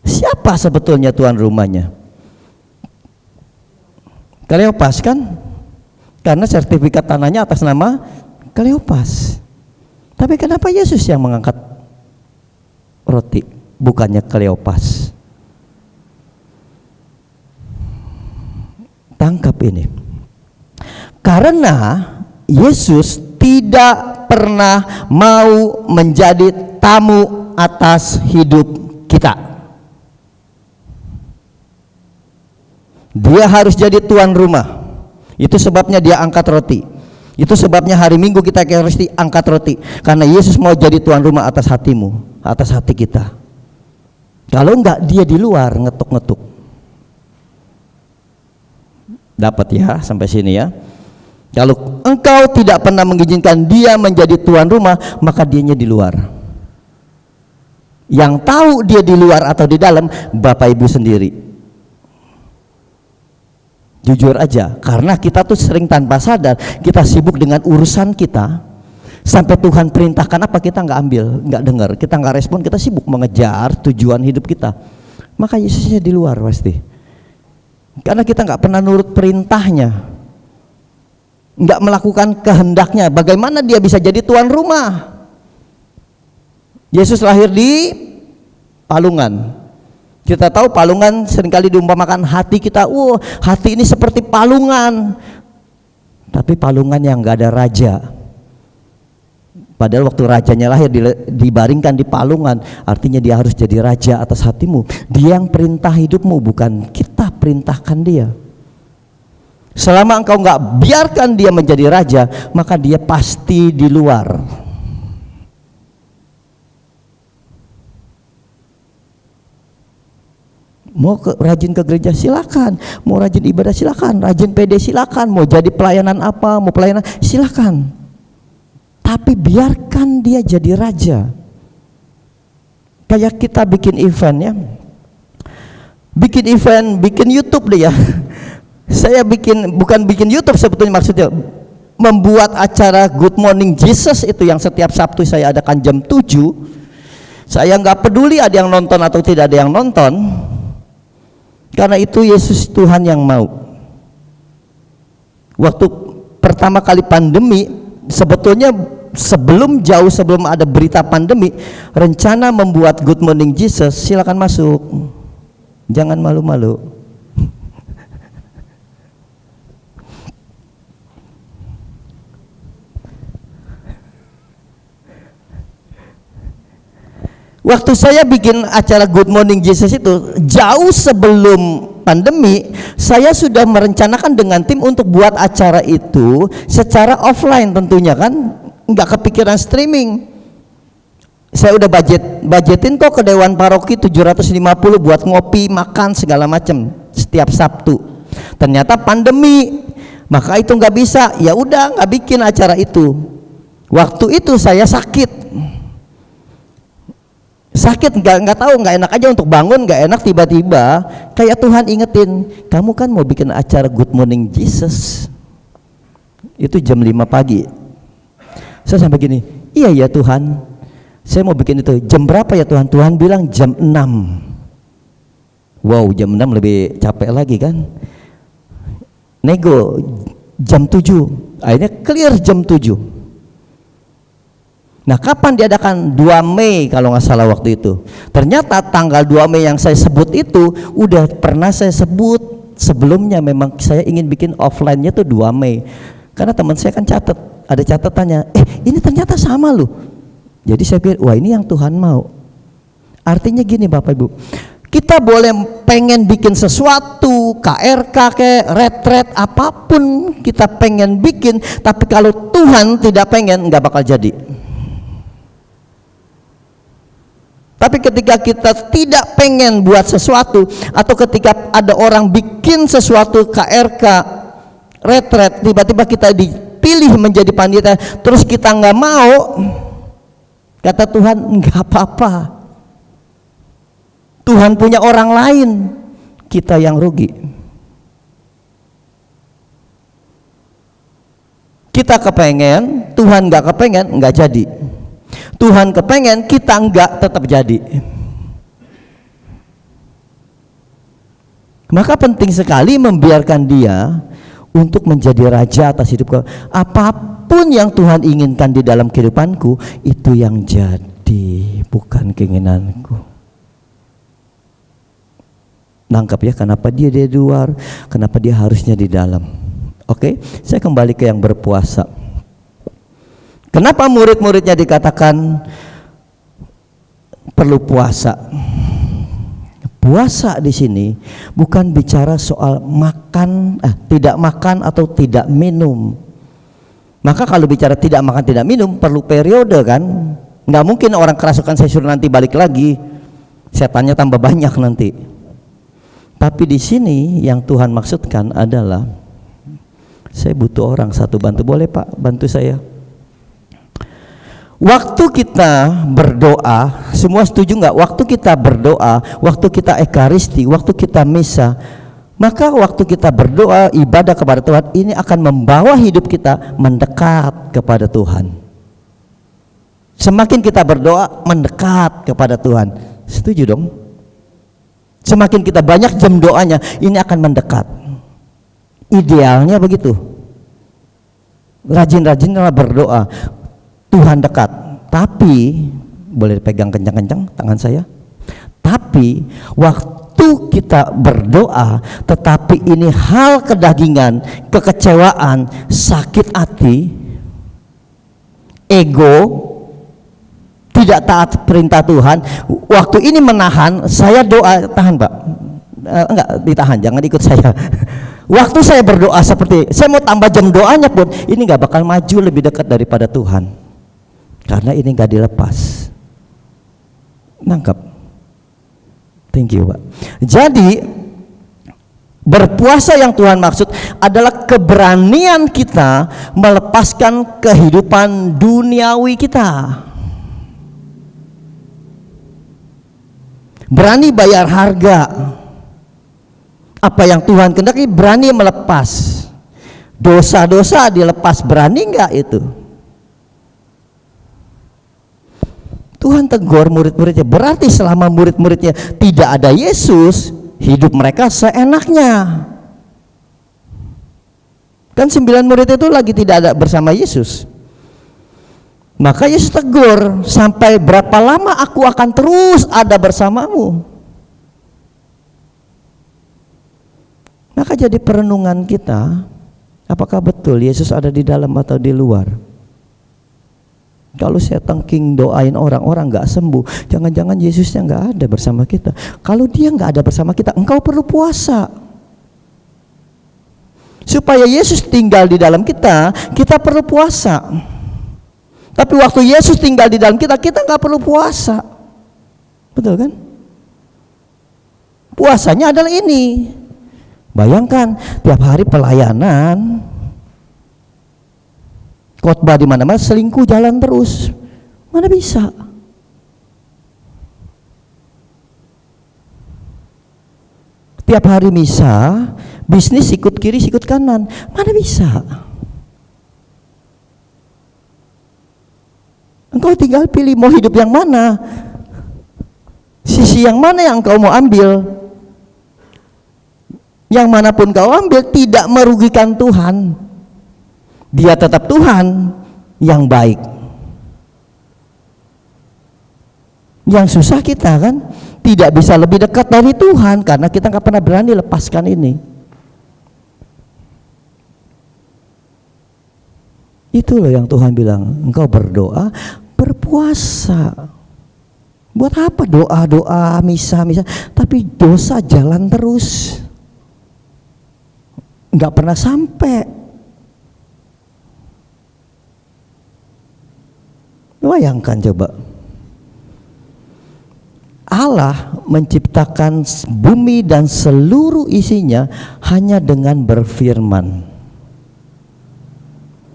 Siapa sebetulnya tuan rumahnya? Kleopas kan? Karena sertifikat tanahnya atas nama Kleopas. Tapi kenapa Yesus yang mengangkat roti, bukannya Kleopas? Tangkap ini. Karena Yesus tidak pernah mau menjadi tamu atas hidup kita. Dia harus jadi tuan rumah. Itu sebabnya dia angkat roti. Itu sebabnya hari Minggu kita Ekaristi angkat roti, karena Yesus mau jadi tuan rumah atas hatimu, atas hati kita. Kalau enggak, dia di luar ngetuk-ngetuk. Dapat ya sampai sini ya. Kalau engkau tidak pernah mengizinkan dia menjadi tuan rumah, maka dianya di luar. Yang tahu dia di luar atau di dalam, Bapak Ibu sendiri. Jujur aja, karena kita tuh sering tanpa sadar kita sibuk dengan urusan kita, sampai Tuhan perintahkan apa kita nggak ambil, nggak dengar, kita nggak respon, kita sibuk mengejar tujuan hidup kita. Maka Yesusnya di luar pasti, karena kita nggak pernah nurut perintahnya, nggak melakukan kehendaknya. Bagaimana dia bisa jadi tuan rumah? Yesus lahir di palungan. Kita tahu palungan seringkali diumpamakan hati kita. Hati ini seperti palungan, tapi palungan yang nggak ada raja. Padahal waktu rajanya lahir dibaringkan di palungan, artinya dia harus jadi raja atas hatimu. Dia yang perintah hidupmu, bukan kita perintahkan dia. Selama engkau nggak biarkan dia menjadi raja, maka dia pasti di luar. Mau rajin ke gereja silakan, mau rajin ibadah silakan, rajin PD silakan, mau jadi pelayanan apa, mau pelayanan silakan. Tapi biarkan dia jadi raja. Kayak kita bikin event ya, bikin YouTube deh ya. Saya bukan bikin YouTube sebetulnya, maksudnya membuat acara Good Morning Jesus itu yang setiap Sabtu saya adakan jam 7. Saya nggak peduli ada yang nonton atau tidak ada yang nonton, karena itu Yesus Tuhan yang mau. Waktu pertama kali pandemi, sebetulnya jauh sebelum ada berita pandemi, rencana membuat Good Morning Jesus, silakan masuk, jangan malu-malu. Waktu saya bikin acara Good Morning Jesus itu jauh sebelum pandemi, saya sudah merencanakan dengan tim untuk buat acara itu secara offline tentunya kan, nggak kepikiran streaming. Saya udah budgetin kok ke Dewan Paroki 750 buat ngopi, makan segala macam setiap Sabtu. Ternyata pandemi, maka itu nggak bisa. Ya udah nggak bikin acara itu. Waktu itu saya sakit nggak tahu, nggak enak aja untuk bangun, nggak enak, tiba-tiba kayak Tuhan ingetin, kamu kan mau bikin acara Good Morning Jesus itu jam 5 pagi. Saya sampai gini, iya ya Tuhan, saya mau bikin itu. Jam berapa ya Tuhan? Tuhan bilang jam 6. Wow, jam 6 lebih capek lagi kan, nego jam 7, akhirnya clear jam 7. Nah, kapan diadakan? 2 Mei kalau nggak salah waktu itu. Ternyata tanggal 2 Mei yang saya sebut itu udah pernah saya sebut sebelumnya. Memang saya ingin bikin offline-nya tuh 2 Mei. Karena teman saya kan catat, ada catatannya, ini ternyata sama loh. Jadi saya pikir, wah ini yang Tuhan mau. Artinya gini Bapak Ibu, kita boleh pengen bikin sesuatu, KRK kayak retret apapun kita pengen bikin, tapi kalau Tuhan tidak pengen, nggak bakal jadi. Tapi ketika kita tidak pengen buat sesuatu, atau ketika ada orang bikin sesuatu KRK retret, tiba-tiba kita dipilih menjadi panitia, terus kita nggak mau, kata Tuhan nggak apa-apa. Tuhan punya orang lain, kita yang rugi. Kita kepengen, Tuhan nggak kepengen, nggak jadi. Tuhan kepengen, kita enggak, tetap jadi. Maka penting sekali membiarkan dia untuk menjadi raja atas hidup kau. Apapun yang Tuhan inginkan di dalam kehidupanku, itu yang jadi, bukan keinginanku. Nangkap ya, kenapa dia di luar, kenapa dia harusnya di dalam. Oke, saya kembali ke yang berpuasa. Kenapa murid-muridnya dikatakan perlu puasa? Puasa di sini bukan bicara soal makan, tidak makan atau tidak minum. Maka kalau bicara tidak makan tidak minum perlu periode kan? Nggak mungkin orang kerasukan saya suruh nanti balik lagi, setannya tambah banyak nanti. Tapi di sini yang Tuhan maksudkan adalah Saya butuh orang satu bantu, boleh Pak bantu saya? Waktu kita berdoa, semua setuju nggak? Waktu kita berdoa, waktu kita ekaristi, waktu kita misa, maka waktu kita berdoa ibadah kepada Tuhan ini akan membawa hidup kita mendekat kepada Tuhan. Semakin kita berdoa mendekat kepada Tuhan, setuju dong? Semakin kita banyak jam doanya, ini akan mendekat. Idealnya begitu. Rajin-rajinlah berdoa, Tuhan dekat. Tapi boleh pegang kencang-kencang tangan saya. Tapi waktu kita berdoa, tetapi ini hal kedagingan, kekecewaan, sakit hati, ego, tidak taat perintah Tuhan, waktu ini menahan, saya doa, tahan Pak, enggak ditahan, jangan ikut saya. Waktu saya berdoa seperti, saya mau tambah jam doanya pun, ini enggak bakal maju lebih dekat daripada Tuhan, karena ini enggak dilepas. Nangkap? Thank you Pak. Jadi berpuasa yang Tuhan maksud adalah keberanian kita melepaskan kehidupan duniawi kita. Berani bayar harga. Apa yang Tuhan kehendaki, berani melepas. Dosa-dosa dilepas, berani enggak itu? Tuhan tegur murid-muridnya, berarti selama murid-muridnya tidak ada Yesus, hidup mereka seenaknya. Kan 9 murid itu lagi tidak ada bersama Yesus. Maka Yesus tegur, sampai berapa lama aku akan terus ada bersamamu? Maka jadi perenungan kita, apakah betul Yesus ada di dalam atau di luar? Kalau saya tengking doain orang-orang nggak sembuh, jangan-jangan Yesusnya nggak ada bersama kita. Kalau dia nggak ada bersama kita, engkau perlu puasa. Supaya Yesus tinggal di dalam kita, kita perlu puasa. Tapi waktu Yesus tinggal di dalam kita, kita nggak perlu puasa. Betul kan? Puasanya adalah ini. Bayangkan tiap hari pelayanan, khotbah di mana-mana, selingkuh jalan terus, mana bisa? Tiap hari misa, bisnis ikut kiri, ikut kanan, mana bisa? Engkau tinggal pilih mau hidup yang mana, sisi yang mana yang engkau mau ambil. Yang manapun kau ambil tidak merugikan Tuhan. Dia tetap Tuhan yang baik. Yang susah kita kan tidak bisa lebih dekat dari Tuhan karena kita nggak pernah berani lepaskan ini. Itu loh yang Tuhan bilang, engkau berdoa, berpuasa. Buat apa doa-doa, misa-misa, tapi dosa jalan terus. Nggak pernah sampai. Bayangkan coba, Allah menciptakan bumi dan seluruh isinya hanya dengan berfirman,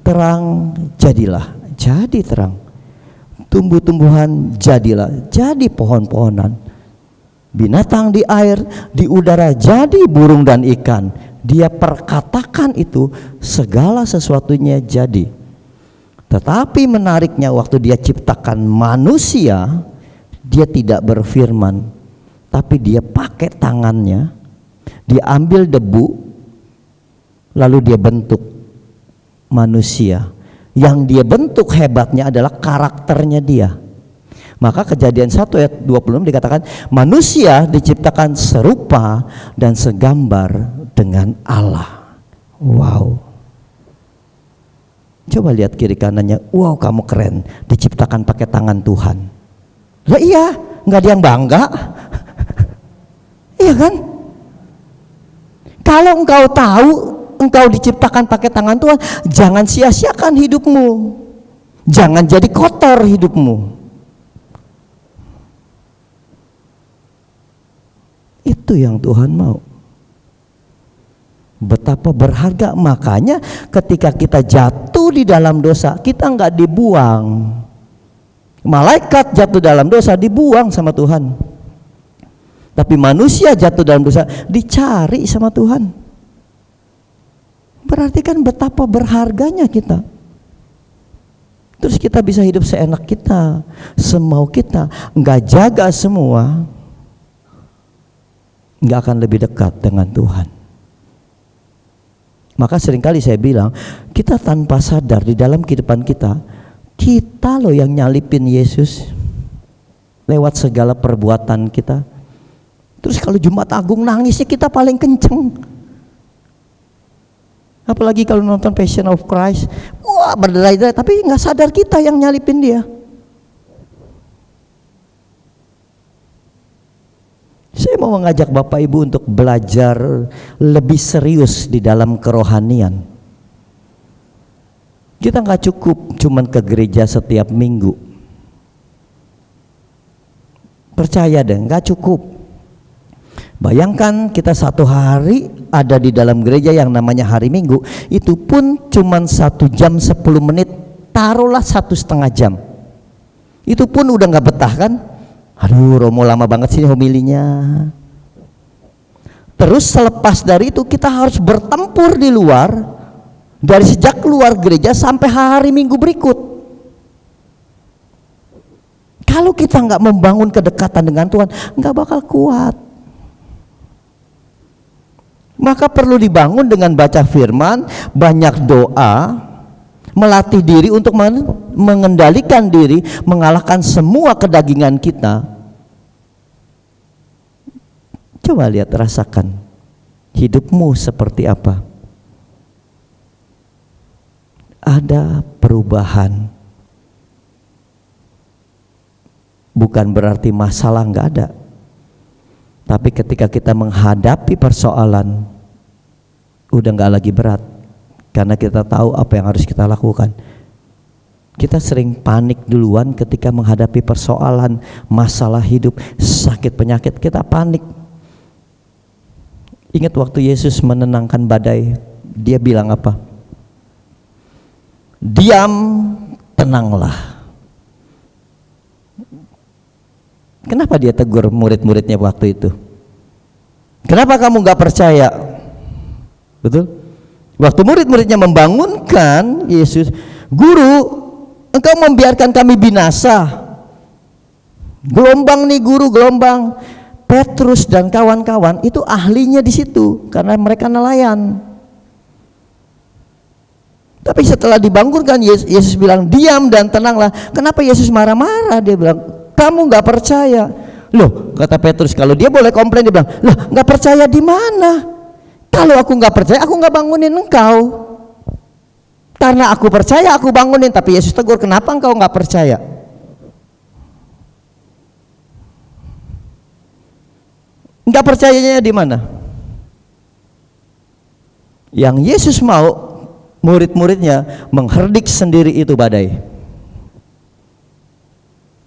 terang jadilah, jadi terang. Tumbuh-tumbuhan jadilah, jadi pohon-pohonan. Binatang di air, di udara, jadi burung dan ikan. Dia perkatakan itu, segala sesuatunya jadi. Tetapi menariknya waktu dia ciptakan manusia, dia tidak berfirman, tapi dia pakai tangannya, dia ambil debu, lalu dia bentuk manusia. Yang dia bentuk hebatnya adalah karakternya dia. Maka Kejadian 1 ayat 26 dikatakan, manusia diciptakan serupa dan segambar dengan Allah. Wow. Coba lihat kiri kanannya, wow kamu keren, diciptakan pakai tangan Tuhan. Lah iya, nggak ada yang bangga. Iya kan? Kalau engkau tahu engkau diciptakan pakai tangan Tuhan, jangan sia-siakan hidupmu. Jangan jadi kotor hidupmu. Itu yang Tuhan mau. Betapa berharga. Makanya ketika kita jatuh di dalam dosa, kita nggak dibuang. Malaikat jatuh dalam dosa dibuang sama Tuhan. Tapi manusia jatuh dalam dosa dicari sama Tuhan. Berarti kan betapa berharganya kita. Terus kita bisa hidup seenak kita, semau kita, nggak jaga semua, nggak akan lebih dekat dengan Tuhan. Maka seringkali saya bilang, kita tanpa sadar di dalam kehidupan kita loh yang nyalipin Yesus lewat segala perbuatan kita. Terus kalau Jumat Agung nangisnya kita paling kenceng. Apalagi kalau nonton Passion of Christ, wah berderai-derai, tapi nggak sadar kita yang nyalipin dia. Saya mau mengajak Bapak Ibu untuk belajar lebih serius di dalam kerohanian. Kita nggak cukup cuman ke gereja setiap minggu. Percaya deh, nggak cukup. Bayangkan kita satu hari ada di dalam gereja yang namanya hari Minggu, itu pun cuman 1 jam 10 menit, taruhlah 1,5 jam. Itu pun udah nggak betah kan? Aduh, Romo lama banget sih homilinya. Terus selepas dari itu kita harus bertempur di luar, dari sejak keluar gereja sampai hari Minggu berikut. Kalau kita nggak membangun kedekatan dengan Tuhan, nggak bakal kuat. Maka perlu dibangun dengan baca firman, banyak doa, melatih diri untuk mengendalikan diri, mengalahkan semua kedagingan kita. Coba lihat, rasakan hidupmu seperti apa. Ada perubahan. Bukan berarti masalah nggak ada. Tapi ketika kita menghadapi persoalan, udah nggak lagi berat. Karena kita tahu apa yang harus kita lakukan. Kita sering panik duluan ketika menghadapi persoalan, masalah hidup, sakit penyakit, kita panik. Ingat waktu Yesus menenangkan badai, dia bilang apa? Diam, tenanglah. Kenapa dia tegur murid-muridnya waktu itu? Kenapa kamu nggak percaya? Betul? Waktu murid-muridnya membangunkan Yesus, Guru, engkau membiarkan kami binasa. Gelombang nih Guru, gelombang. Petrus dan kawan-kawan itu ahlinya di situ karena mereka nelayan. Tapi setelah dibangunkan Yesus bilang diam dan tenanglah. Kenapa Yesus marah-marah? Dia bilang, kamu nggak percaya. Loh, kata Petrus, kalau dia boleh komplain, dia bilang, lah nggak percaya di mana? Kalau aku nggak percaya, aku nggak bangunin engkau. Karena aku percaya, aku bangunin. Tapi Yesus tegur, kenapa engkau nggak percaya? Nggak percayanya di mana? Yang Yesus mau murid-muridnya mengherdik sendiri itu badai.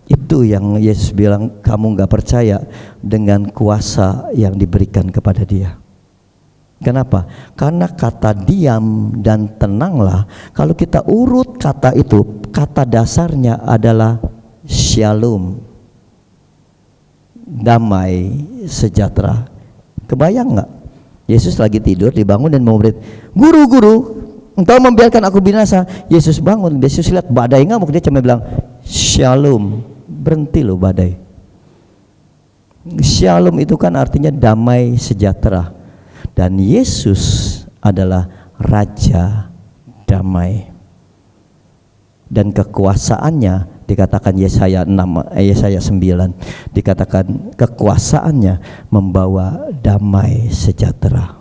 Itu yang Yesus bilang, kamu nggak percaya dengan kuasa yang diberikan kepada dia. Kenapa? Karena kata diam dan tenanglah, kalau kita urut kata itu, kata dasarnya adalah shalom, damai, sejahtera. Kebayang nggak? Yesus lagi tidur, dibangun dan mau murid, Guru, engkau membiarkan aku binasa. Yesus bangun, Yesus lihat badai ngamuk, dia cuma bilang shalom, berhenti loh badai. Shalom itu kan artinya damai, sejahtera. Dan Yesus adalah Raja Damai. Dan kekuasaannya dikatakan Yesaya 9 dikatakan kekuasaannya membawa damai sejahtera.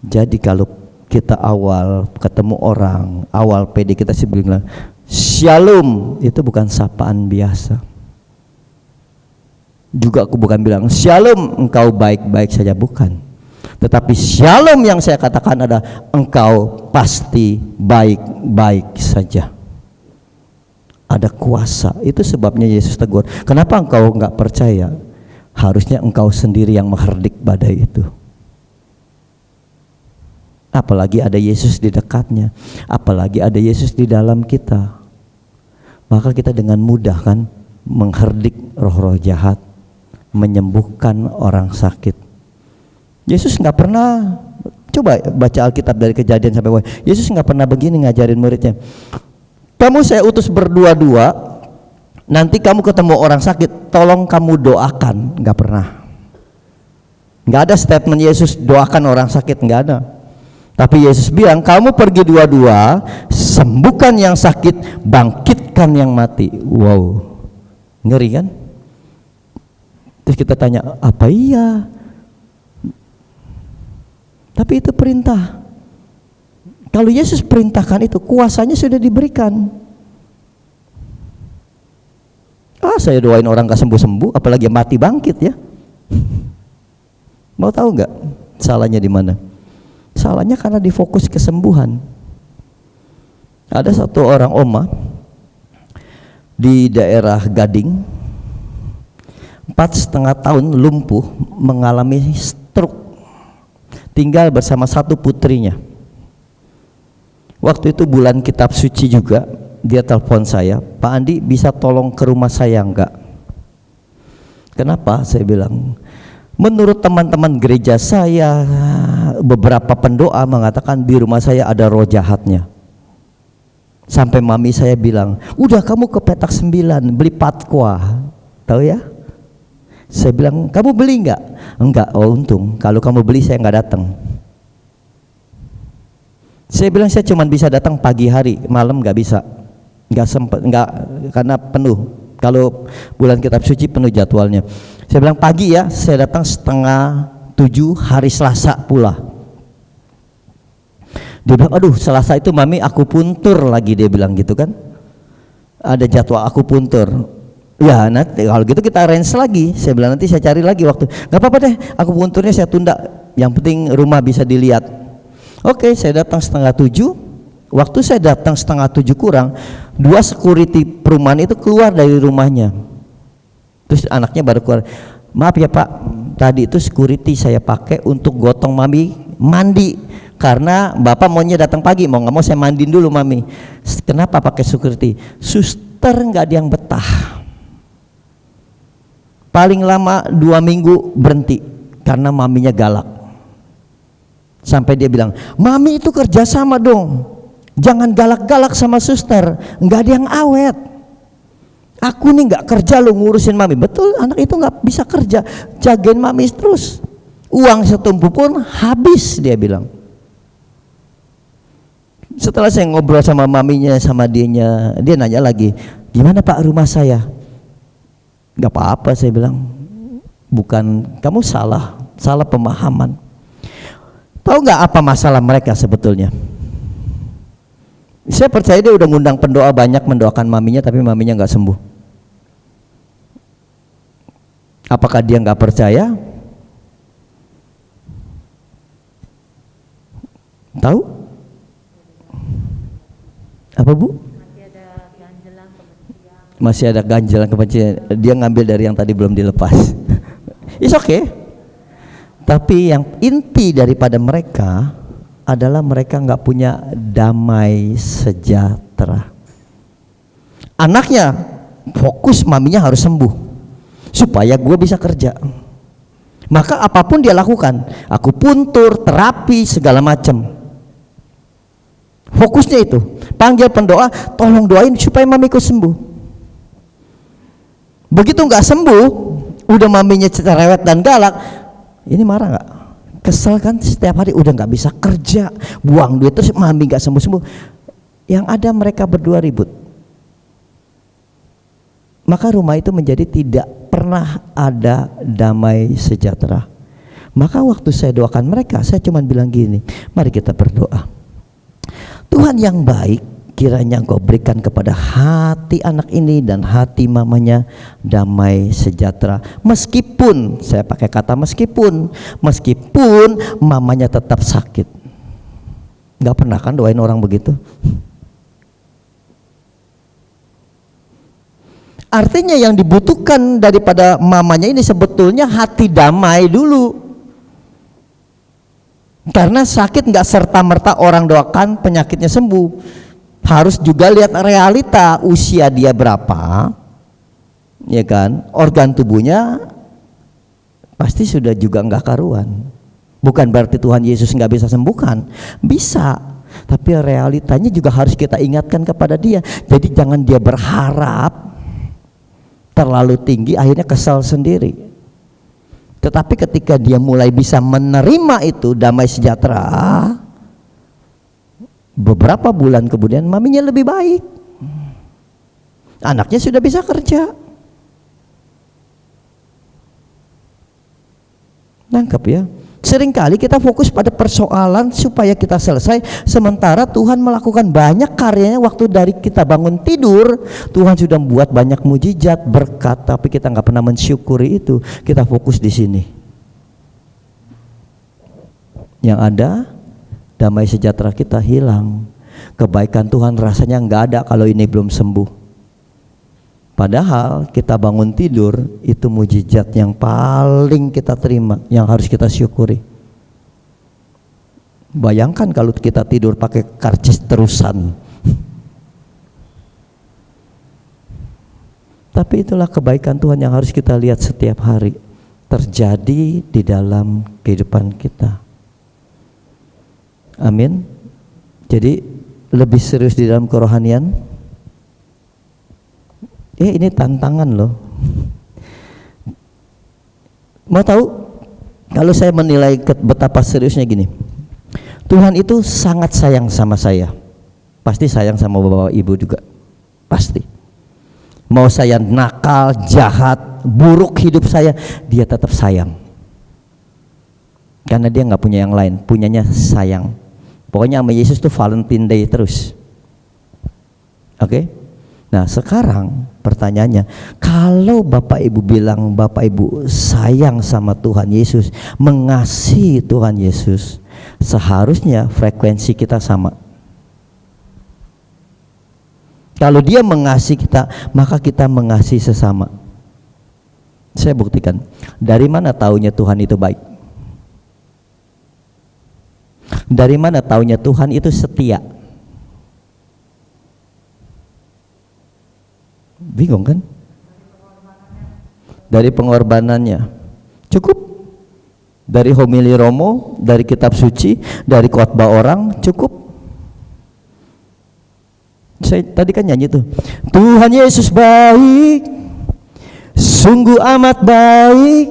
Jadi kalau kita awal ketemu orang, awal PD kita sih bilang shalom, itu bukan sapaan biasa. Juga aku bukan bilang shalom engkau baik-baik saja, bukan. Tetapi shalom yang saya katakan adalah engkau pasti baik-baik saja. Ada kuasa. Itu sebabnya Yesus tegur, kenapa engkau enggak percaya? Harusnya engkau sendiri yang mengherdik badai itu. apalagi ada Yesus di dekatnya, apalagi ada Yesus di dalam kita, maka kita dengan mudah kan mengherdik roh-roh jahat, menyembuhkan orang sakit. Yesus nggak pernah, coba baca Alkitab dari Kejadian sampai Wahyu, Yesus nggak pernah begini ngajarin muridnya, kamu saya utus berdua-dua, nanti kamu ketemu orang sakit, tolong kamu doakan. Nggak pernah. Nggak ada statement Yesus doakan orang sakit, nggak ada. Tapi Yesus bilang, kamu pergi dua-dua, sembuhkan yang sakit, bangkitkan yang mati. Wow, ngeri kan? Terus kita tanya, apa iya? Tapi itu perintah. Kalau Yesus perintahkan itu, kuasanya sudah diberikan. Saya doain orang gak sembuh-sembuh, apalagi mati bangkit ya. Mau tahu nggak salahnya di mana? Salahnya karena difokus kesembuhan. Ada satu orang oma di daerah Gading, 4,5 tahun lumpuh, mengalami stroke, tinggal bersama satu putrinya. Waktu itu bulan kitab suci juga, dia telepon saya, Pak Andi bisa tolong ke rumah saya enggak? Kenapa? Saya bilang, menurut teman-teman gereja saya, beberapa pendoa mengatakan di rumah saya ada roh jahatnya. Sampai mami saya bilang, udah kamu ke petak 9 beli patwa, tahu ya? Saya bilang, kamu beli enggak? Enggak. Oh untung, kalau kamu beli saya enggak datang. Saya bilang saya cuma bisa datang pagi hari, malam enggak bisa, enggak sempat, enggak, karena penuh. Kalau bulan kitab suci penuh jadwalnya. Saya bilang pagi ya, saya datang 6:30 hari Selasa pula. Dia bilang, aduh Selasa itu mami aku puntur lagi, dia bilang gitu kan. Ada jadwal aku puntur. Ya nanti kalau gitu kita arrange lagi. Saya bilang nanti saya cari lagi waktu. Gak apa-apa deh, aku punturnya saya tunda. Yang penting rumah bisa dilihat. Oke, saya datang 6:30. Waktu saya datang 6:30 kurang, 2 security perumahan itu keluar dari rumahnya. Terus anaknya baru keluar. Maaf ya Pak, tadi itu security saya pakai untuk gotong mami mandi. Karena bapak maunya datang pagi, mau nggak mau saya mandiin dulu mami. Kenapa pakai security? Suster nggak ada yang betah. Paling lama 2 minggu berhenti karena maminya galak. Sampai dia bilang, mami itu kerja sama dong, jangan galak-galak sama suster, nggak ada yang awet. Aku nih nggak kerja lo ngurusin mami. Betul, anak itu nggak bisa kerja, jagain mami terus. Uang setumpu pun habis, dia bilang. Setelah saya ngobrol sama maminya, sama dianya, dia nanya lagi, gimana Pak rumah saya? Gak apa-apa, saya bilang. Bukan, kamu salah pemahaman. Tahu nggak apa masalah mereka sebetulnya? Saya percaya dia udah ngundang pendoa banyak mendoakan maminya, tapi maminya nggak sembuh. Apakah dia nggak percaya? Tahu? Apa Bu? Masih ada ganjelan kebencian. Dia ngambil dari yang tadi belum dilepas. It's okay. Tapi yang inti daripada mereka adalah mereka nggak punya damai sejahtera. Anaknya fokus maminya harus sembuh supaya gue bisa kerja. Maka apapun dia lakukan, aku puntur, terapi, segala macam. Fokusnya itu, panggil pendoa, tolong doain supaya mamiku sembuh. Begitu nggak sembuh, udah maminya cerewet dan galak, ini marah nggak? Kesel kan, setiap hari udah nggak bisa kerja, buang duit terus mami nggak sembuh-sembuh. Yang ada mereka berdua ribut. Maka rumah itu menjadi tidak pernah ada damai sejahtera. Maka waktu saya doakan mereka, saya cuma bilang gini, mari kita berdoa. Tuhan yang baik, kiranya Engkau berikan kepada hati anak ini dan hati mamanya damai sejahtera. Meskipun, saya pakai kata meskipun mamanya tetap sakit. Gak pernah kan doain orang begitu? Artinya yang dibutuhkan daripada mamanya ini sebetulnya hati damai dulu. Karena sakit nggak serta-merta orang doakan penyakitnya sembuh. Harus juga lihat realita usia dia berapa, ya kan? Organ tubuhnya pasti sudah juga nggak karuan. Bukan berarti Tuhan Yesus nggak bisa sembuhkan, bisa. Tapi realitanya juga harus kita ingatkan kepada dia. Jadi jangan dia berharap terlalu tinggi, akhirnya kesal sendiri. Tetapi ketika dia mulai bisa menerima itu damai sejahtera, beberapa bulan kemudian maminya lebih baik, anaknya sudah bisa kerja. Nangkep ya? Seringkali kita fokus pada persoalan supaya kita selesai, sementara Tuhan melakukan banyak karyanya waktu dari kita bangun tidur. Tuhan sudah membuat banyak mujizat, berkat, tapi kita nggak pernah mensyukuri itu. Kita fokus di sini. Yang ada damai sejahtera kita hilang. Kebaikan Tuhan rasanya nggak ada kalau ini belum sembuh. Padahal kita bangun tidur itu mujizat yang paling kita terima, yang harus kita syukuri. Bayangkan kalau kita tidur pakai karcis terusan. Tapi itulah kebaikan Tuhan yang harus kita lihat setiap hari terjadi di dalam kehidupan kita. Amin. Jadi lebih serius di dalam kerohanian. Ini tantangan loh. Mau tahu? Kalau saya menilai betapa seriusnya gini, Tuhan itu sangat sayang sama saya. Pasti sayang sama bapak ibu juga. Pasti. Mau saya nakal, jahat, buruk hidup saya, dia tetap sayang. Karena dia nggak punya yang lain, punyanya sayang. Pokoknya sama Yesus tuh Valentine Day terus. Oke? Nah sekarang pertanyaannya, kalau Bapak Ibu bilang Bapak Ibu sayang sama Tuhan Yesus, mengasihi Tuhan Yesus, seharusnya frekuensi kita sama. Kalau dia mengasihi kita, maka kita mengasihi sesama. Saya buktikan. Dari mana taunya Tuhan itu baik? Dari mana taunya Tuhan itu setia? Bingung kan? Dari pengorbanannya. Cukup. Dari homili Romo, dari kitab suci, dari khotbah orang, cukup. Saya tadi kan nyanyi tuh, Tuhan Yesus baik, sungguh amat baik.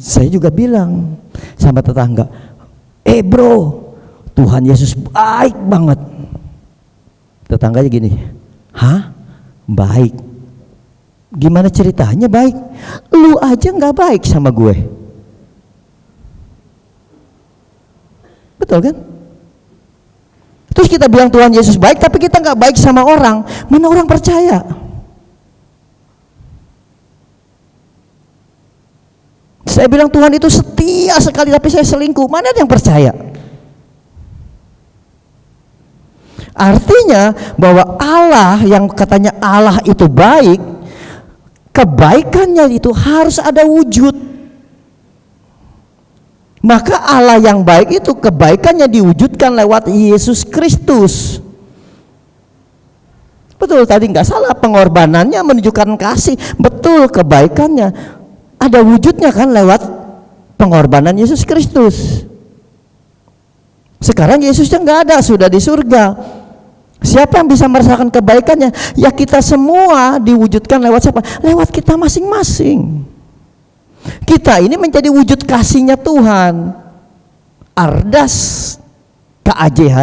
Saya juga bilang sama tetangga, bro, Tuhan Yesus baik banget. Tetangganya gini, hah? Baik? Gimana ceritanya baik? Lu aja nggak baik sama gue. Betul kan? Terus kita bilang Tuhan Yesus baik, tapi kita nggak baik sama orang. Mana orang percaya? Saya bilang Tuhan itu setia sekali, tapi saya selingkuh. Mana ada yang percaya? Artinya bahwa Allah yang katanya Allah itu baik, kebaikannya itu harus ada wujud. Maka Allah yang baik itu kebaikannya diwujudkan lewat Yesus Kristus. Betul tadi nggak salah, pengorbanannya menunjukkan kasih. Betul, kebaikannya ada wujudnya kan lewat pengorbanan Yesus Kristus. Sekarang Yesusnya nggak ada, sudah di surga. Siapa yang bisa merasakan kebaikannya? Ya kita semua diwujudkan lewat siapa? Lewat kita masing-masing. Kita ini menjadi wujud kasihnya Tuhan. Ardas KAJH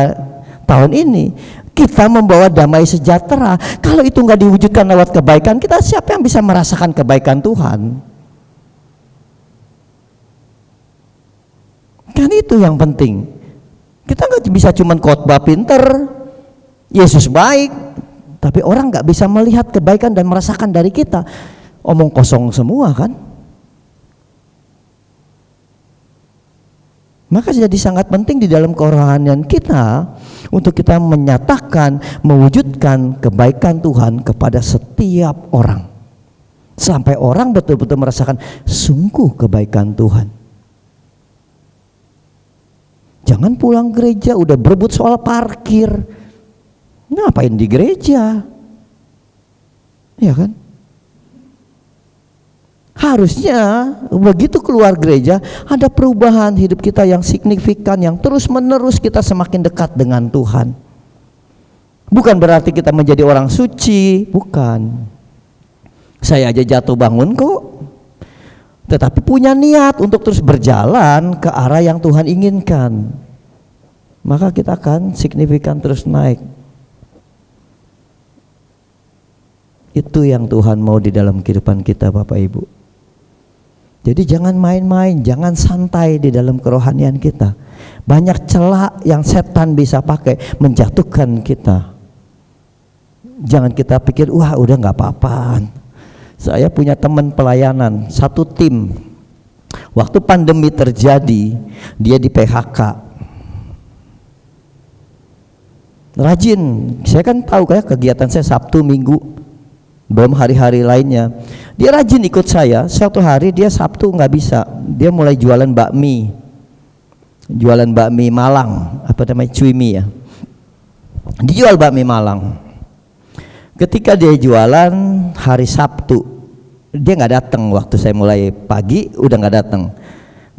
tahun ini kita membawa damai sejahtera. Kalau itu nggak diwujudkan lewat kebaikan kita, siapa yang bisa merasakan kebaikan Tuhan? Kan itu yang penting. Kita nggak bisa cuman khotbah pinter, Yesus baik, tapi orang nggak bisa melihat kebaikan dan merasakan dari kita. Omong kosong semua kan? Maka jadi sangat penting di dalam kerohanian kita untuk kita menyatakan, mewujudkan kebaikan Tuhan kepada setiap orang, sampai orang betul-betul merasakan sungguh kebaikan Tuhan. jangan pulang gereja, udah berebut soal parkir. Ngapain di gereja? Ya kan? Harusnya begitu keluar gereja ada perubahan hidup kita yang signifikan, yang terus menerus kita semakin dekat dengan Tuhan. Bukan berarti kita menjadi orang suci, bukan. Saya aja jatuh bangun kok, tetapi punya niat untuk terus berjalan ke arah yang Tuhan inginkan. Maka kita akan signifikan terus naik. Itu yang Tuhan mau di dalam kehidupan kita, Bapak Ibu. Jadi jangan main-main, jangan santai di dalam kerohanian kita. Banyak celah yang setan bisa pakai menjatuhkan kita. Jangan kita pikir, wah udah gak apa-apaan. Saya punya teman pelayanan, satu tim. Waktu pandemi terjadi, dia di PHK. Rajin, saya kan tahu kayak kegiatan saya Sabtu, Minggu, belum hari-hari lainnya. Dia rajin ikut saya. Suatu hari dia Sabtu nggak bisa, dia mulai jualan bakmi, Malang, apa namanya, cuimi ya. Dijual bakmi Malang. Ketika dia jualan hari Sabtu, dia nggak datang. Waktu saya mulai pagi udah nggak datang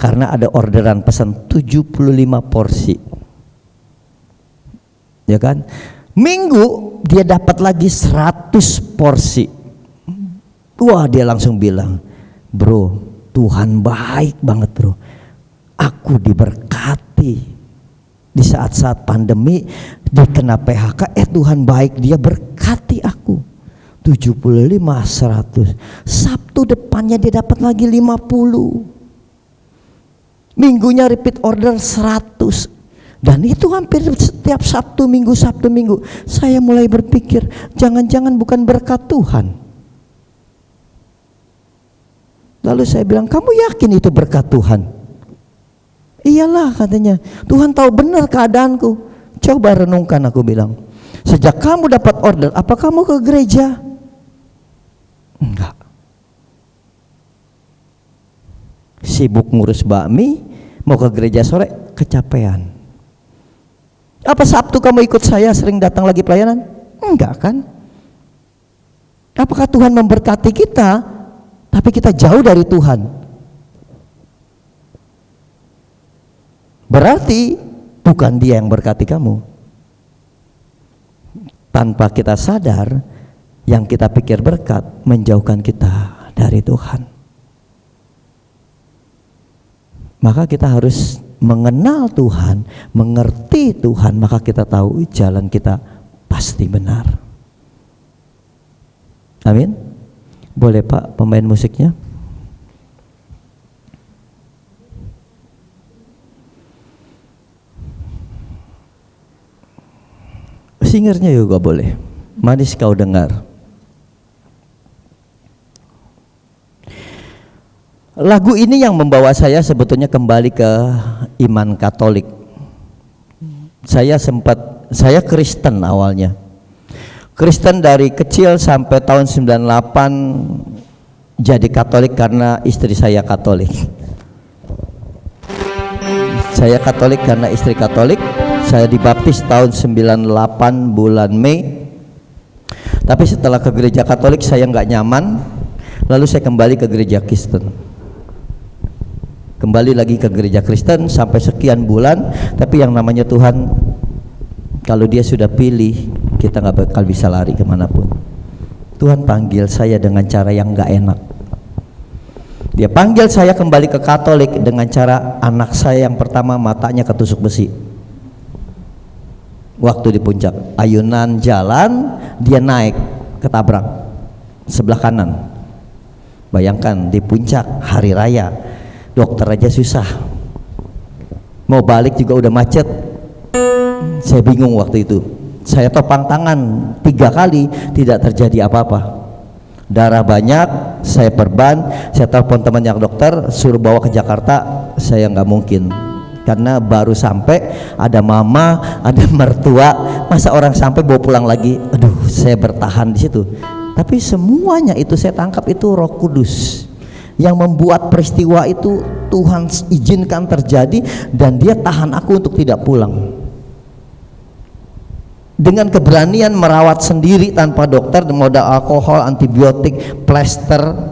karena ada orderan pesan 75 porsi, ya kan. Minggu dia dapat lagi 100 porsi. Wah, dia langsung bilang, bro, Tuhan baik banget bro. Aku diberkati di saat-saat pandemi, dia kena PHK, Tuhan baik, dia berkati aku. 75, 100. Sabtu depannya dia dapat lagi 50. Minggunya repeat order 100. Dan itu hampir setiap Sabtu Minggu. Saya mulai berpikir, jangan-jangan bukan berkat Tuhan. Lalu saya bilang, kamu yakin itu berkat Tuhan? Iyalah katanya, Tuhan tahu benar keadaanku. Coba renungkan, aku bilang. Sejak kamu dapat order, apa kamu ke gereja? Enggak. Sibuk ngurus bakmi, mau ke gereja sore, kecapean. Apa Sabtu kamu ikut saya sering datang lagi pelayanan? Enggak kan? Apakah Tuhan memberkati kita tapi kita jauh dari Tuhan? Berarti bukan dia yang berkati kamu. Tanpa kita sadar, yang kita pikir berkat menjauhkan kita dari Tuhan. Maka kita harus mengenal Tuhan, mengerti Tuhan, maka kita tahu jalan kita pasti benar. Amin. Boleh Pak pemain musiknya? Singernya juga boleh. Manis kau dengar. Lagu ini yang membawa saya sebetulnya kembali ke iman Katolik. Saya Kristen awalnya. Kristen dari kecil sampai tahun 98 jadi Katolik karena istri saya Katolik. Saya Katolik karena istri Katolik. Saya dibaptis tahun 98 bulan Mei. Tapi setelah ke gereja Katolik saya nggak nyaman. Lalu saya kembali ke gereja Kristen. Kembali lagi ke gereja Kristen sampai sekian bulan. Tapi yang namanya Tuhan, kalau dia sudah pilih, kita nggak bakal bisa lari kemanapun. Tuhan panggil saya dengan cara yang nggak enak. Dia panggil saya kembali ke Katolik dengan cara anak saya yang pertama matanya ketusuk besi. Waktu di puncak ayunan jalan, dia naik ketabrak sebelah kanan. Bayangkan di puncak hari raya, dokter aja susah, mau balik juga udah macet. Saya bingung waktu itu. Saya topang tangan 3 kali, tidak terjadi apa-apa. Darah banyak, saya perban. Saya telepon teman yang dokter, suruh bawa ke Jakarta. Saya nggak mungkin, karena baru sampai, ada mama, ada mertua. Masa orang sampai bawa pulang lagi? Aduh, saya bertahan di situ. Tapi semuanya itu saya tangkap itu Roh Kudus yang membuat peristiwa itu Tuhan izinkan terjadi, dan dia tahan aku untuk tidak pulang. Dengan keberanian merawat sendiri tanpa dokter, modal alkohol, antibiotik, plester.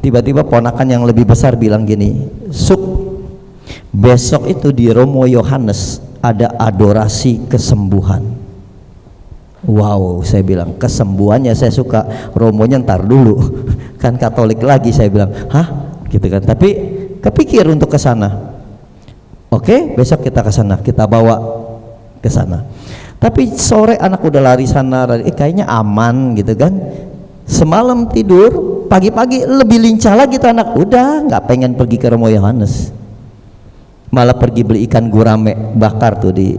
Tiba-tiba ponakan yang lebih besar bilang gini, Suk, besok itu di Romo Yohanes ada adorasi kesembuhan. Wow, saya bilang kesembuhannya saya suka, Romonya ntar dulu kan Katolik lagi. Saya bilang, hah, gitu kan. Tapi kepikir untuk ke sana. Oke, besok kita ke sana, kita bawa ke sana. Tapi sore anak udah lari sana, kayaknya aman gitu kan. Semalam tidur, pagi-pagi lebih lincah lagi tuh anak, udah nggak pengen pergi ke Romo Yohanes, malah pergi beli ikan gurame bakar tuh di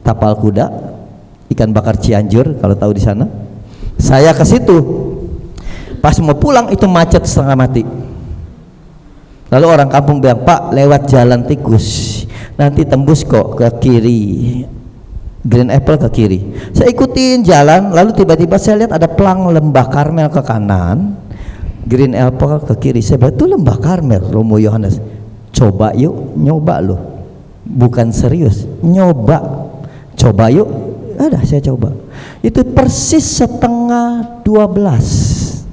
Tapal Kuda, ikan bakar Cianjur kalau tahu di sana. Saya ke situ, pas mau pulang itu macet setengah mati. Lalu orang kampung bilang, Pak, lewat jalan tikus, nanti tembus kok ke kiri, Green Apple ke kiri. Saya ikutin jalan, lalu tiba-tiba saya lihat ada pelang Lembah Karmel ke kanan, Green Apple ke kiri. Saya bilang, itu Lembah Karmel, Romo Yohanes. Coba yuk, nyoba loh, bukan serius, nyoba, coba yuk. Ada, saya coba. Itu persis setengah 12.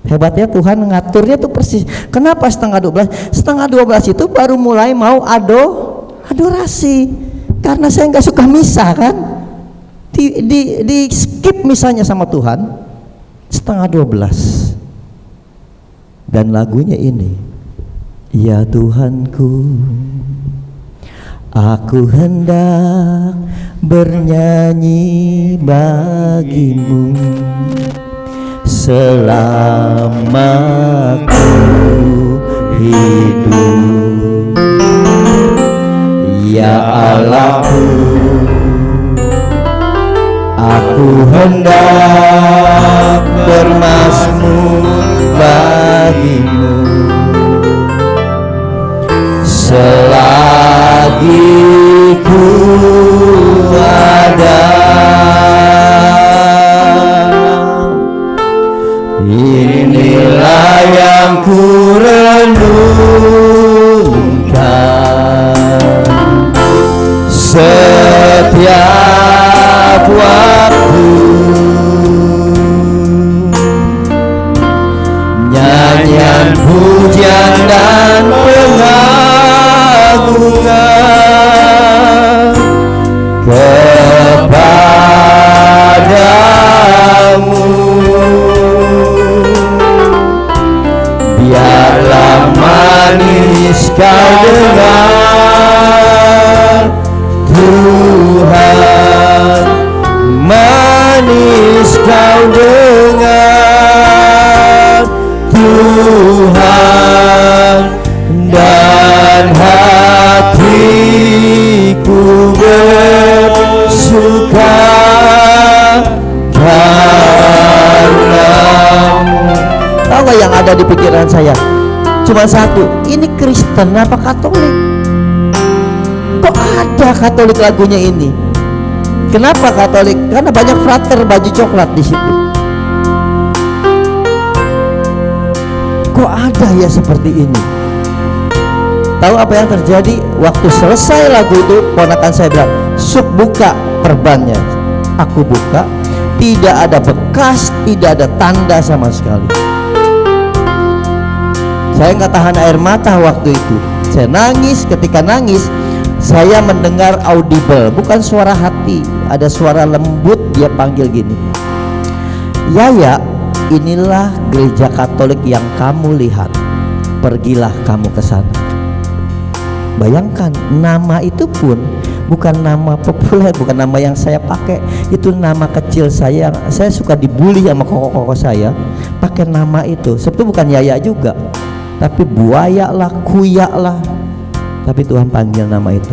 Hebatnya Tuhan ngaturnya tuh persis. Kenapa setengah 12? Setengah 12 itu baru mulai mau adorasi. Karena saya nggak suka misa kan, di skip misanya sama Tuhan. Setengah 12 dan lagunya ini, ya Tuhanku, aku hendak bernyanyi bagimu selama ku hidup. Ya Allahku, aku hendak bermazmur bagimu selagi ku ada. Inilah yang ku renungkan setiap waktu, nyanyian pujian dan pengagungan kepadamu. Biarlah manis kau dengar Tuhan, manis kau dengar Tuhan, dan hatiku bersuka karenamu. Tahu gak yang ada di pikiran saya? Cuma satu, ini Kristen apa Katolik? Kok ada Katolik lagunya ini? Kenapa Katolik? Karena banyak frater baju coklat di situ. Kok ada ya seperti ini? Tahu apa yang terjadi? Waktu selesai lagu itu, ponakan saya bilang, Suk, buka perbannya. Aku buka, tidak ada bekas, tidak ada tanda sama sekali. Saya nggak tahan air mata waktu itu. Saya nangis. Ketika nangis, saya mendengar audible, bukan suara hati, ada suara lembut. Dia panggil gini, Yaya, inilah gereja Katolik yang kamu lihat, pergilah kamu ke sana. Bayangkan, nama itu pun bukan nama populer, bukan nama yang saya pakai, itu nama kecil saya. Saya suka dibully sama koko-koko saya pakai nama itu. Sebetulnya bukan Yaya juga, tapi buaya lah, kuyak lah, tapi Tuhan panggil nama itu.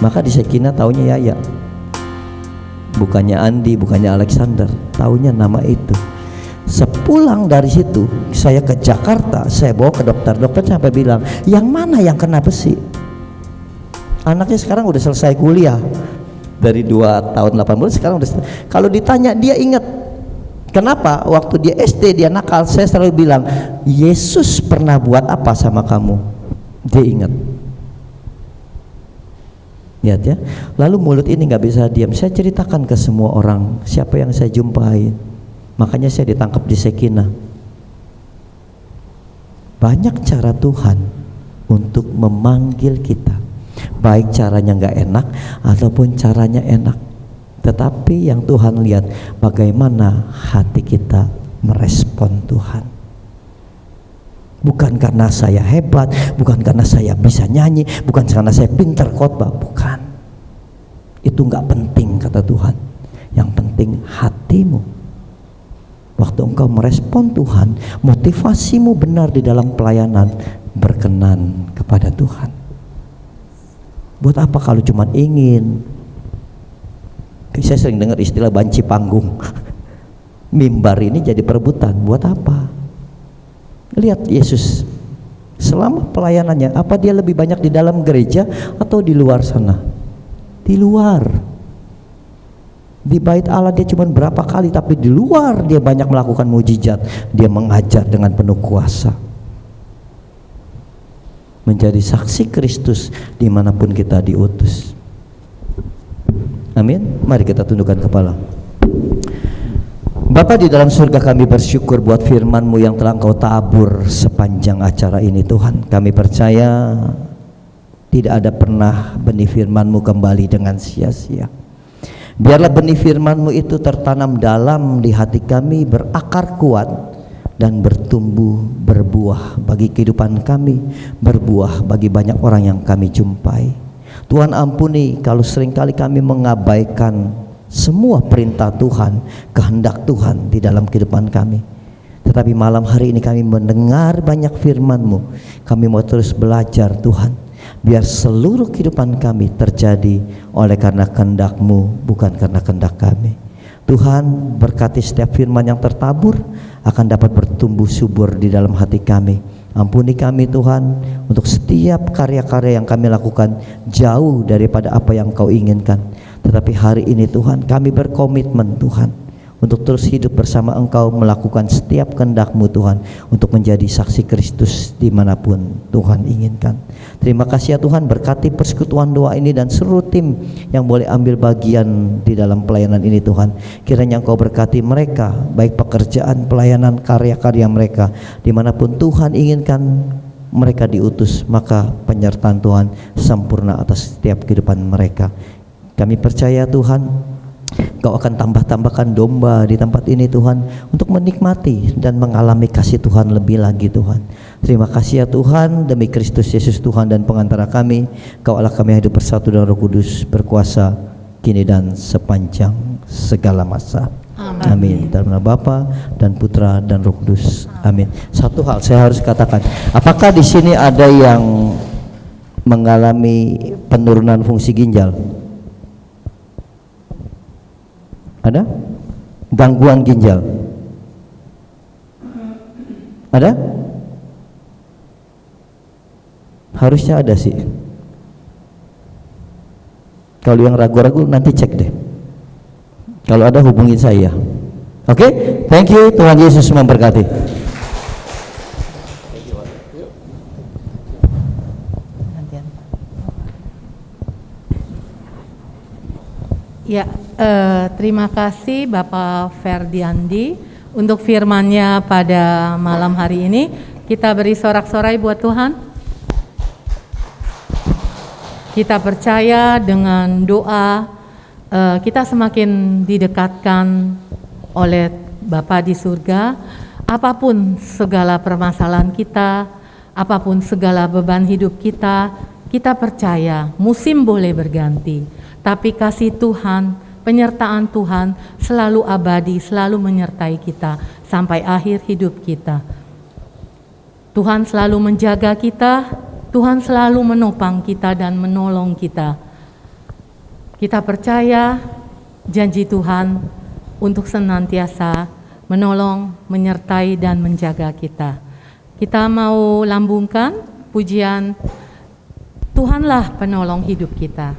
Maka di Sekina taunya Yaya, bukannya Andi, bukannya Alexander, taunya nama itu. Sepulang dari situ saya ke Jakarta, saya bawa ke dokter. Dokter sampai bilang, yang mana yang kena besi? Anaknya sekarang udah selesai kuliah, dari 2 tahun 8 bulan sekarang udah. Kalau ditanya dia ingat, Kenapa? Waktu dia SD dia nakal, saya selalu bilang, Yesus pernah buat apa sama kamu? Dia ingat. Lihat ya. Lalu mulut ini nggak bisa diam. Saya ceritakan ke semua orang siapa yang saya jumpai. Makanya saya ditangkap di Sekinah. Banyak cara Tuhan untuk memanggil kita, baik caranya nggak enak ataupun caranya enak. Tetapi yang Tuhan lihat bagaimana hati kita merespon Tuhan. Bukan karena saya hebat, bukan karena saya bisa nyanyi, bukan karena saya pintar khotbah, bukan. Itu nggak penting kata Tuhan. Yang penting hatimu. Waktu engkau merespon Tuhan, motivasimu benar di dalam pelayanan, berkenan kepada Tuhan. Buat apa kalau cuma ingin? Saya sering dengar istilah banci panggung. Mimbar ini jadi perebutan. Buat apa? Lihat Yesus selama pelayanannya, apa dia lebih banyak di dalam gereja atau di luar sana? Di luar. Di bait Allah dia cuma berapa kali, tapi di luar dia banyak melakukan mujizat. Dia mengajar dengan penuh kuasa. Menjadi saksi Kristus dimanapun kita diutus. Amin. Mari kita tundukkan kepala. Bapa di dalam surga, kami bersyukur buat firman-Mu yang telah Engkau tabur sepanjang acara ini Tuhan. Kami percaya tidak ada pernah benih firman-Mu kembali dengan sia-sia. Biarlah benih firman-Mu itu tertanam dalam di hati kami, berakar kuat dan bertumbuh, berbuah bagi kehidupan kami, berbuah bagi banyak orang yang kami jumpai. Tuhan ampuni kalau seringkali kami mengabaikan semua perintah Tuhan, kehendak Tuhan di dalam kehidupan kami. Tetapi malam hari ini kami mendengar banyak firman-Mu. Kami mau terus belajar Tuhan. Biar seluruh kehidupan kami terjadi oleh karena kehendak-Mu, bukan karena kehendak kami. Tuhan berkati setiap firman yang tertabur akan dapat bertumbuh subur di dalam hati kami. Ampuni kami Tuhan untuk setiap karya-karya yang kami lakukan jauh daripada apa yang Kau inginkan. Tetapi hari ini Tuhan kami berkomitmen Tuhan untuk terus hidup bersama Engkau, melakukan setiap kehendak-Mu Tuhan, untuk menjadi saksi Kristus dimanapun Tuhan inginkan. Terima kasih ya Tuhan, berkati persekutuan doa ini dan seluruh tim yang boleh ambil bagian di dalam pelayanan ini Tuhan. Kiranya Engkau berkati mereka, baik pekerjaan, pelayanan, karya-karya mereka, dimanapun Tuhan inginkan mereka diutus, maka penyertaan Tuhan sempurna atas setiap kehidupan mereka. Kami percaya Tuhan, Kau akan tambah-tambahkan domba di tempat ini Tuhan, untuk menikmati dan mengalami kasih Tuhan lebih lagi Tuhan. Terima kasih ya Tuhan, demi Kristus Yesus Tuhan dan pengantara kami, Kau Allah kami hidup bersatu dengan Roh Kudus, berkuasa kini dan sepanjang segala masa. Amin. Dalam nama Bapa dan Putra dan Roh Kudus. Amin. Satu hal saya harus katakan, apakah di sini ada yang mengalami penurunan fungsi ginjal? Ada? Gangguan ginjal? Ada? Harusnya ada sih. Kalau yang ragu-ragu nanti cek deh. Kalau ada hubungin saya. Oke? Thank you. Tuhan Yesus memberkati. Ya, terima kasih Bapak Ferdiandi untuk firman-Nya pada malam hari ini. Kita beri sorak-sorai buat Tuhan. Kita percaya dengan doa kita semakin didekatkan oleh Bapa di surga. Apapun segala permasalahan kita, apapun segala beban hidup kita, kita percaya musim boleh berganti, tapi kasih Tuhan, penyertaan Tuhan selalu abadi, selalu menyertai kita sampai akhir hidup kita. Tuhan selalu menjaga kita, Tuhan selalu menopang kita dan menolong kita. Kita percaya janji Tuhan untuk senantiasa menolong, menyertai dan menjaga kita. Kita mau lambungkan pujian Tuhanlah penolong hidup kita.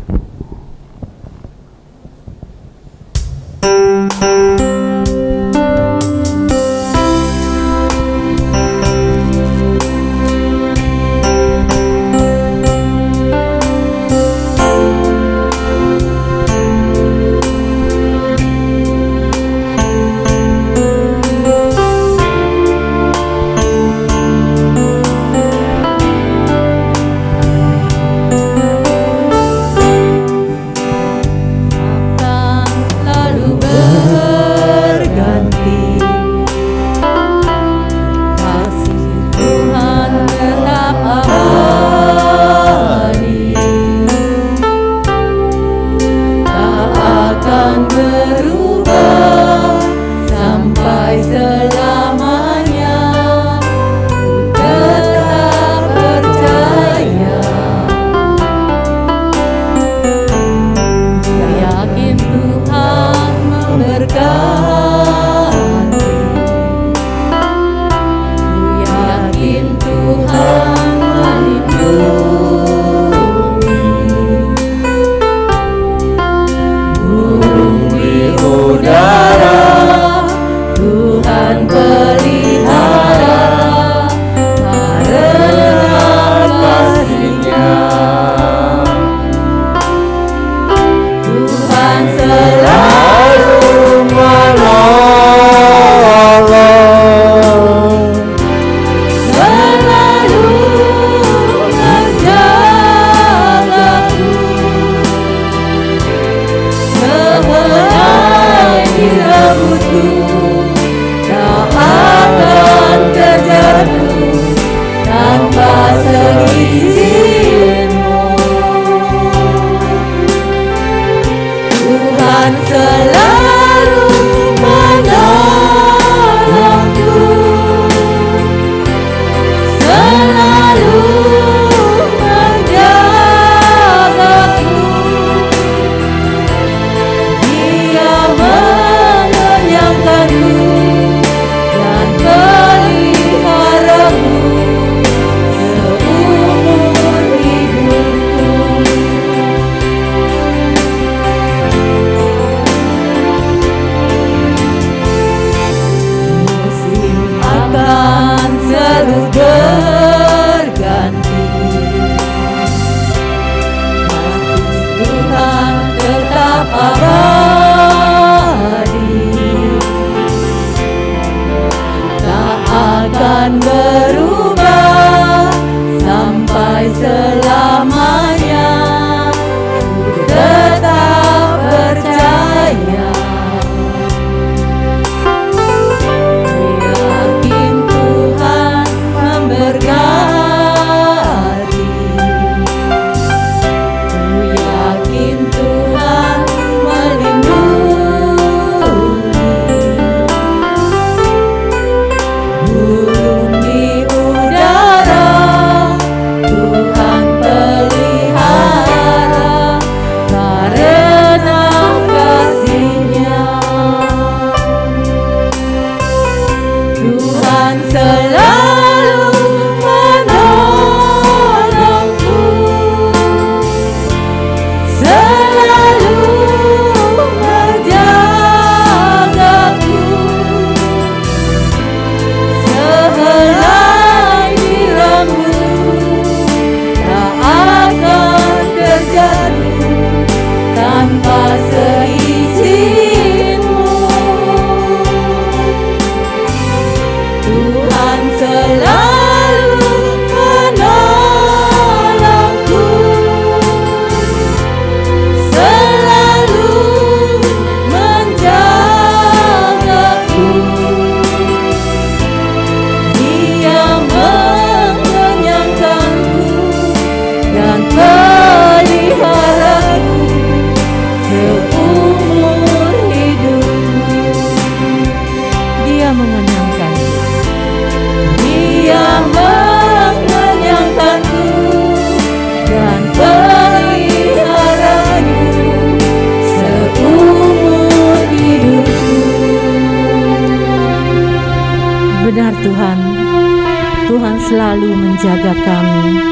selalu menjaga kami,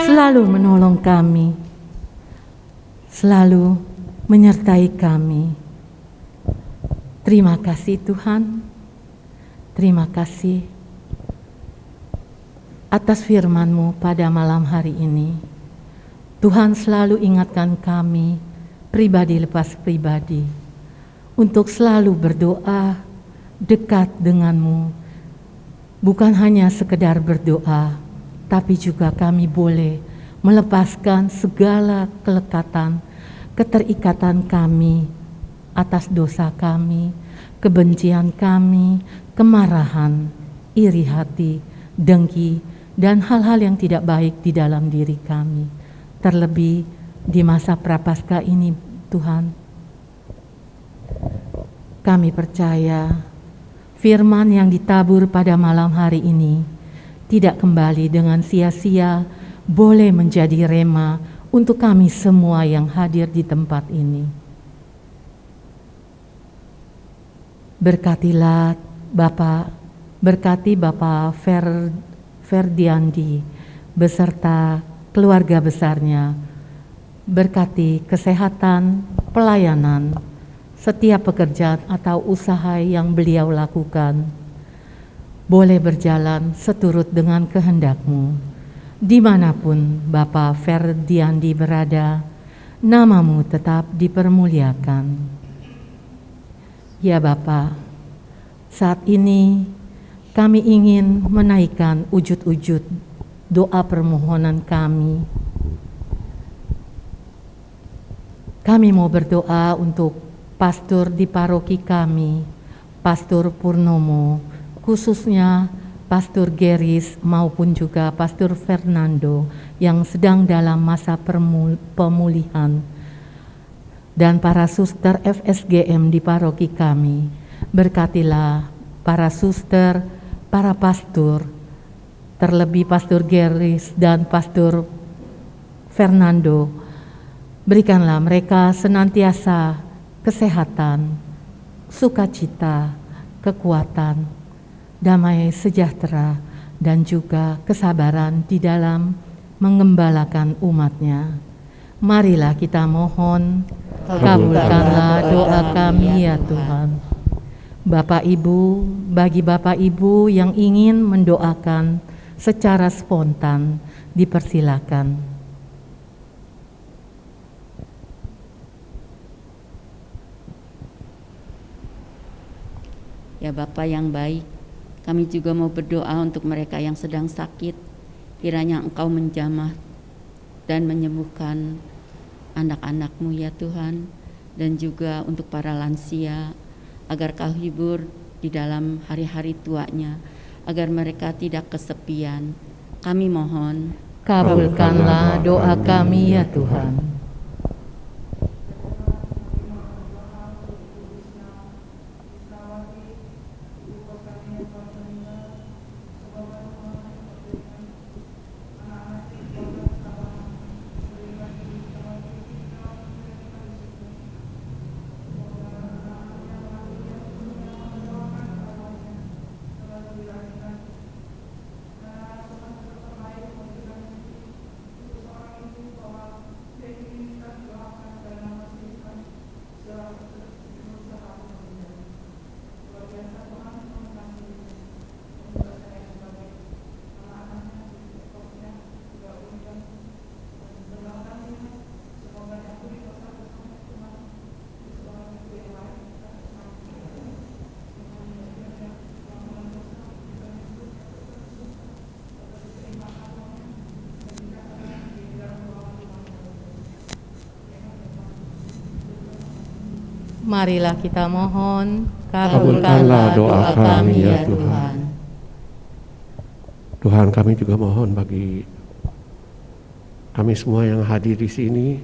selalu menolong kami, selalu menyertai kami. Terima kasih Tuhan, terima kasih atas firman-Mu pada malam hari ini. Tuhan selalu ingatkan kami, pribadi lepas pribadi, untuk selalu berdoa dekat dengan-Mu. Bukan hanya sekedar berdoa, tapi juga kami boleh melepaskan segala kelekatan, keterikatan kami atas dosa kami, kebencian kami, kemarahan, iri hati, dengki, dan hal-hal yang tidak baik di dalam diri kami. Terlebih di masa prapaskah ini, Tuhan, kami percaya firman yang ditabur pada malam hari ini tidak kembali dengan sia-sia, boleh menjadi rema untuk kami semua yang hadir di tempat ini. Berkatilah Bapak, berkati Bapak Ferdiandi beserta keluarga besarnya, berkati kesehatan, pelayanan, setiap pekerjaan atau usaha yang beliau lakukan boleh berjalan seturut dengan kehendak-Mu. Dimanapun Bapak Ferdiandi berada, nama-Mu tetap dipermuliakan. Ya Bapak, saat ini kami ingin menaikkan wujud-wujud doa permohonan kami. Kami mau berdoa untuk pastor di paroki kami, Pastor Purnomo, khususnya Pastor Geris maupun juga Pastor Fernando yang sedang dalam masa pemulihan, dan para suster FSGM di paroki kami. Berkatilah para suster, para pastor, terlebih Pastor Geris dan Pastor Fernando. Berikanlah mereka senantiasa kesehatan, sukacita, kekuatan, damai sejahtera, dan juga kesabaran di dalam mengembalakan umat-Nya. Marilah kita mohon, kabulkanlah doa kami ya Tuhan. Bapak Ibu, bagi Bapak Ibu yang ingin mendoakan secara spontan, dipersilakan. Ya Bapa yang baik, kami juga mau berdoa untuk mereka yang sedang sakit. Kiranya Engkau menjamah dan menyembuhkan anak-anak-Mu ya Tuhan, dan juga untuk para lansia, agar Kau hibur di dalam hari-hari tuanya, agar mereka tidak kesepian. Kami mohon, kabulkanlah doa kami ya Tuhan. Marilah kita mohon, kabulkanlah doa kami ya Tuhan. Tuhan, kami juga mohon bagi kami semua yang hadir di sini,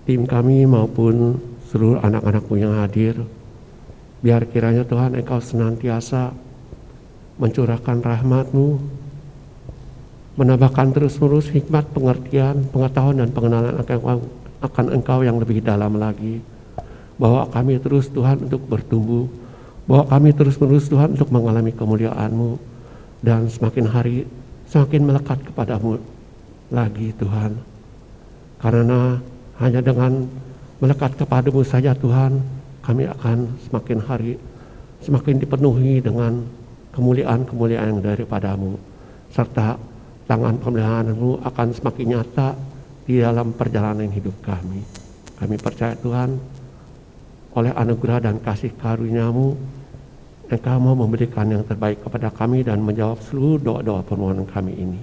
tim kami maupun seluruh anak-anak-Mu yang hadir, biar kiranya Tuhan Engkau senantiasa mencurahkan rahmat-Mu, menambahkan terus-menerus hikmat, pengertian, pengetahuan, dan pengenalan akan Engkau yang lebih dalam lagi. Bahwa kami terus Tuhan untuk bertumbuh, bahwa kami terus-menerus Tuhan untuk mengalami kemuliaan-Mu. dan semakin hari semakin melekat kepadamu lagi Tuhan. Karena hanya dengan melekat kepadamu saja Tuhan, kami akan semakin hari semakin dipenuhi dengan kemuliaan-kemuliaan yang daripadamu, serta tangan pemeliharaan-Mu akan semakin nyata di dalam perjalanan hidup kami. Kami percaya Tuhan, oleh anugerah dan kasih karunia-Mu, Engkau mau memberikan yang terbaik kepada kami dan menjawab seluruh doa-doa permohonan kami ini.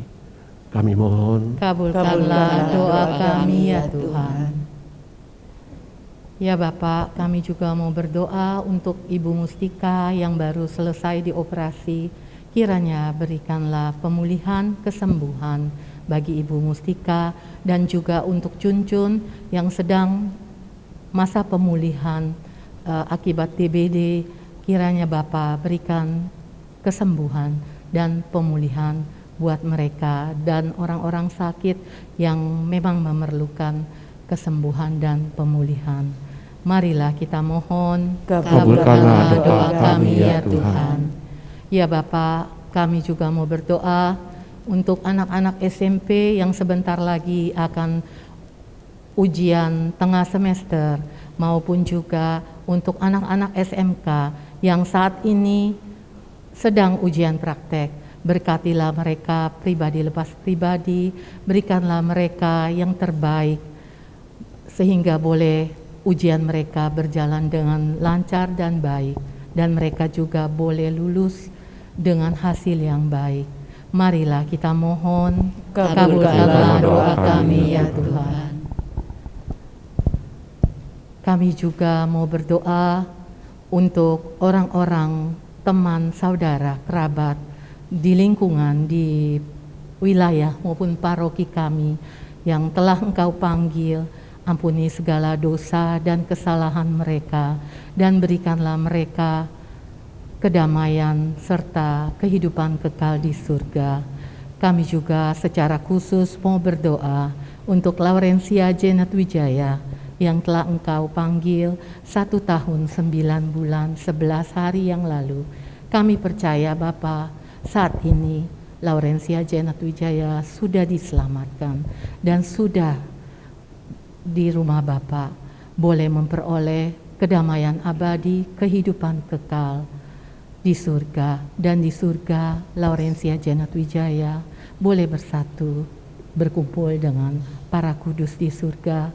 Kami mohon, Kabulkanlah doa kami ya Tuhan. Ya Bapak, kami juga mau berdoa untuk Ibu Mustika yang baru selesai dioperasi. Kiranya berikanlah pemulihan, kesembuhan bagi Ibu Mustika, dan juga untuk Cuncun yang sedang masa pemulihan akibat DBD. Kiranya Bapak berikan kesembuhan dan pemulihan buat mereka dan orang-orang sakit yang memang memerlukan kesembuhan dan pemulihan. Marilah kita mohon, kabulkanlah doa kami ya Tuhan. Ya Bapak, kami juga mau berdoa untuk anak-anak SMP yang sebentar lagi akan ujian tengah semester, maupun juga untuk anak-anak SMK yang saat ini sedang ujian praktek. Berkatilah mereka pribadi lepas pribadi, berikanlah mereka yang terbaik sehingga boleh ujian mereka berjalan dengan lancar dan baik, dan mereka juga boleh lulus dengan hasil yang baik. Marilah kita mohon, kabulkanlah doa kami ya Tuhan. Kami juga mau berdoa untuk orang-orang, teman, saudara, kerabat di lingkungan, di wilayah maupun paroki kami yang telah Engkau panggil. Ampuni segala dosa dan kesalahan mereka, dan berikanlah mereka kedamaian serta kehidupan kekal di surga. Kami juga secara khusus mau berdoa untuk Laurencia Janet Wijaya yang telah Engkau panggil 1 tahun 9 bulan 11 hari yang lalu. Kami percaya Bapa, saat ini Laurencia Janet Wijaya sudah diselamatkan dan sudah di rumah Bapa, boleh memperoleh kedamaian abadi, kehidupan kekal di surga. Dan di surga Laurencia Janet Wijaya boleh bersatu, berkumpul dengan para kudus di surga,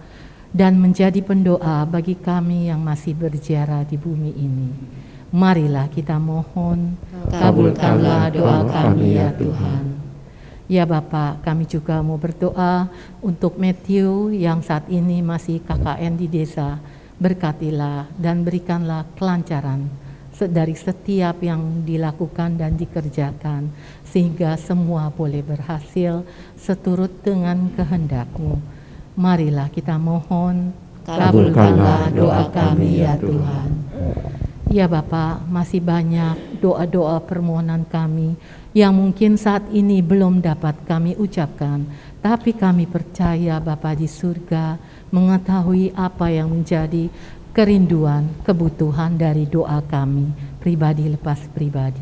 dan menjadi pendoa bagi kami yang masih berziarah di bumi ini. Marilah kita mohon, kabulkanlah doa kami ya Tuhan. Ya Bapak, kami juga mau berdoa untuk Matthew yang saat ini masih KKN di desa. Berkatilah dan berikanlah kelancaran dari setiap yang dilakukan dan dikerjakan, sehingga semua boleh berhasil seturut dengan kehendak-Mu. Marilah kita mohon, kabulkanlah doa kami ya Tuhan. Ya Bapak, masih banyak doa-doa permohonan kami yang mungkin saat ini belum dapat kami ucapkan, tapi kami percaya Bapa di surga mengetahui apa yang menjadi kerinduan, kebutuhan dari doa kami, pribadi lepas pribadi.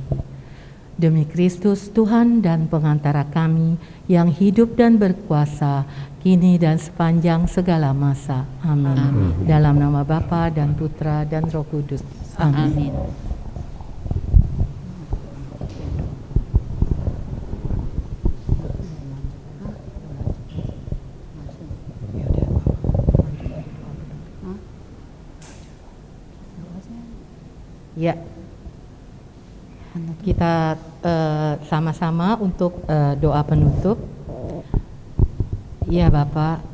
Demi Kristus Tuhan dan pengantara kami yang hidup dan berkuasa, kini dan sepanjang segala masa. Amin. Dalam nama Bapa dan Putra dan Roh Kudus. Amin. Ya, kita sama-sama untuk doa penutup. Ya Bapak,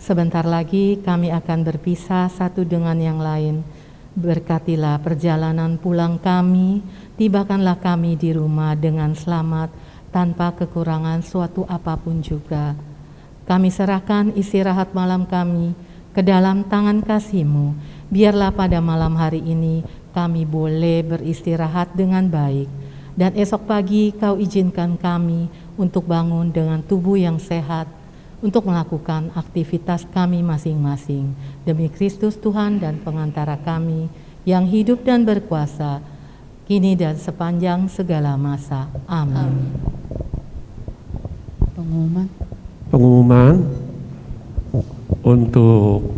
sebentar lagi kami akan berpisah satu dengan yang lain. Berkatilah perjalanan pulang kami, tibakanlah kami di rumah dengan selamat, tanpa kekurangan suatu apapun juga. Kami serahkan istirahat malam kami ke dalam tangan kasih-Mu. Biarlah pada malam hari ini kami boleh beristirahat dengan baik, dan esok pagi Kau izinkan kami untuk bangun dengan tubuh yang sehat, untuk melakukan aktivitas kami masing-masing. Demi Kristus Tuhan dan pengantara kami yang hidup dan berkuasa, kini dan sepanjang segala masa. Amin. Pengumuman untuk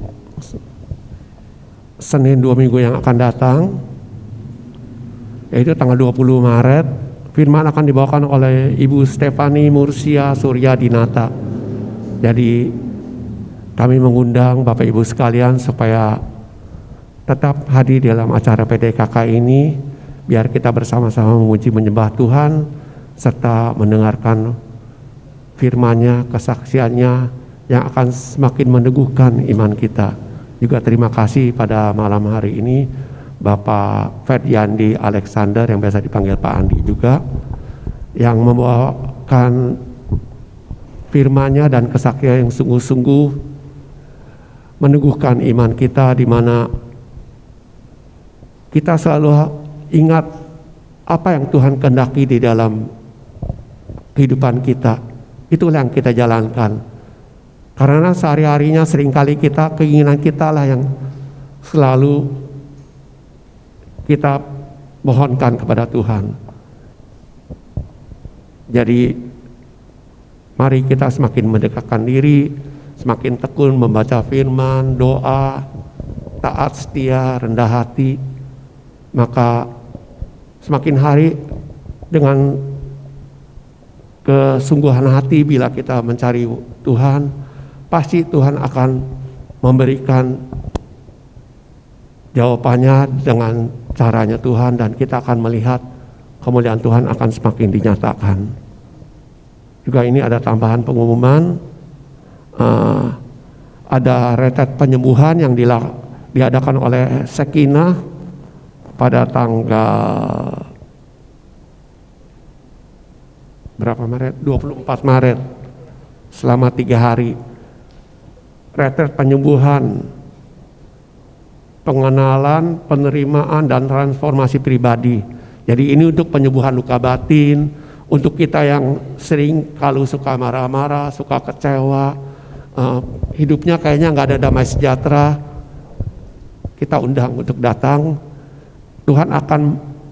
Senin 2 minggu yang akan datang, yaitu tanggal 20 Maret, firman akan dibawakan oleh Ibu Stefani Mursia Surya Dinata. Jadi kami mengundang Bapak Ibu sekalian supaya tetap hadir dalam acara PDKK ini, biar kita bersama-sama memuji menyembah Tuhan serta mendengarkan firman-Nya, kesaksiannya yang akan semakin meneguhkan iman kita. Juga terima kasih pada malam hari ini Bapak Ferdiandi Alexander yang biasa dipanggil Pak Andi juga, yang membawakan firman-Nya dan kesaksian yang sungguh-sungguh meneguhkan iman kita, di mana kita selalu ingat apa yang Tuhan kehendaki di dalam kehidupan kita. Itulah yang kita jalankan. Karena sehari-harinya seringkali kita, keinginan kita lah yang selalu kita mohonkan kepada Tuhan. Jadi mari kita semakin mendekatkan diri, semakin tekun membaca firman, doa, taat setia, rendah hati, maka semakin hari dengan kesungguhan hati bila kita mencari Tuhan, pasti Tuhan akan memberikan jawabannya dengan caranya Tuhan, dan kita akan melihat kemuliaan Tuhan akan semakin dinyatakan. Juga ini ada tambahan pengumuman, ada retret penyembuhan yang diadakan oleh Sekinah pada tanggal berapa Maret? 24 Maret, selama 3 hari. Retret penyembuhan, pengenalan, penerimaan, dan transformasi pribadi. Jadi ini untuk penyembuhan luka batin, untuk kita yang sering kalau suka marah-marah, suka kecewa, hidupnya kayaknya nggak ada damai sejahtera, kita undang untuk datang. Tuhan akan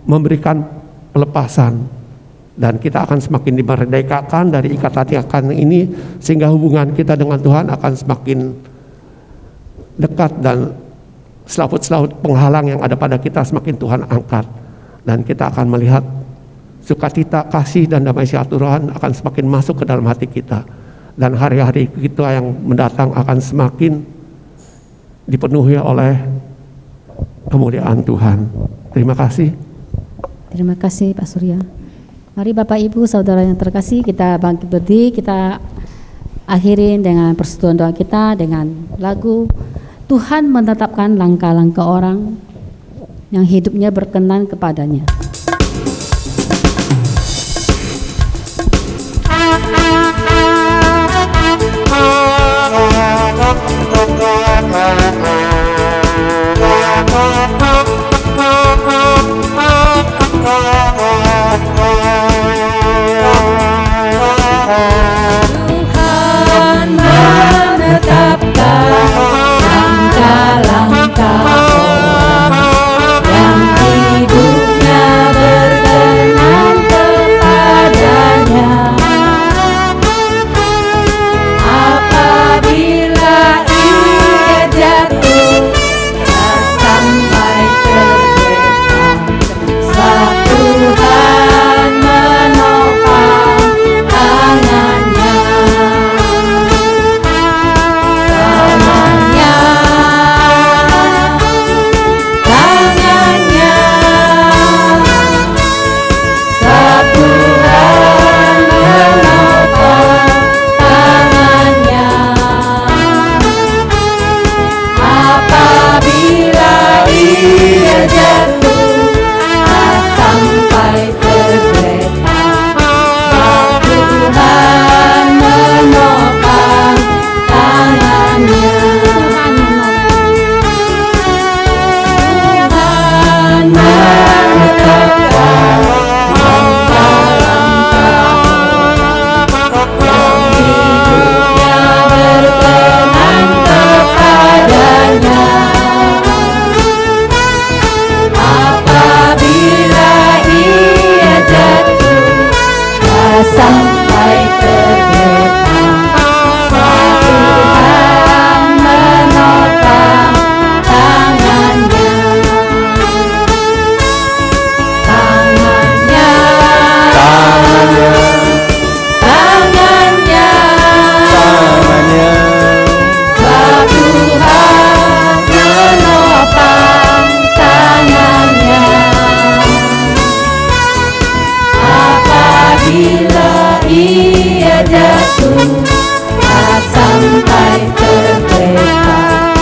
memberikan pelepasan, dan kita akan semakin dimerdekakan dari ikatan-ikatan ini, sehingga hubungan kita dengan Tuhan akan semakin dekat, dan selaput-selaput penghalang yang ada pada kita semakin Tuhan angkat, dan kita akan melihat sukacita, kasih, dan damai sejahtera Tuhan akan semakin masuk ke dalam hati kita, dan hari-hari kita yang mendatang akan semakin dipenuhi oleh kemuliaan Tuhan. Terima kasih. Terima kasih Pak Surya. Mari Bapak Ibu Saudara yang terkasih, kita bangkit berdiri, kita akhirin dengan persekutuan doa kita dengan lagu Tuhan menetapkan langkah-langkah orang yang hidupnya berkenan kepadanya. Tuhan menetapkan langkah-langkah orang yang hidupnya jatuh tak sampai terdekat,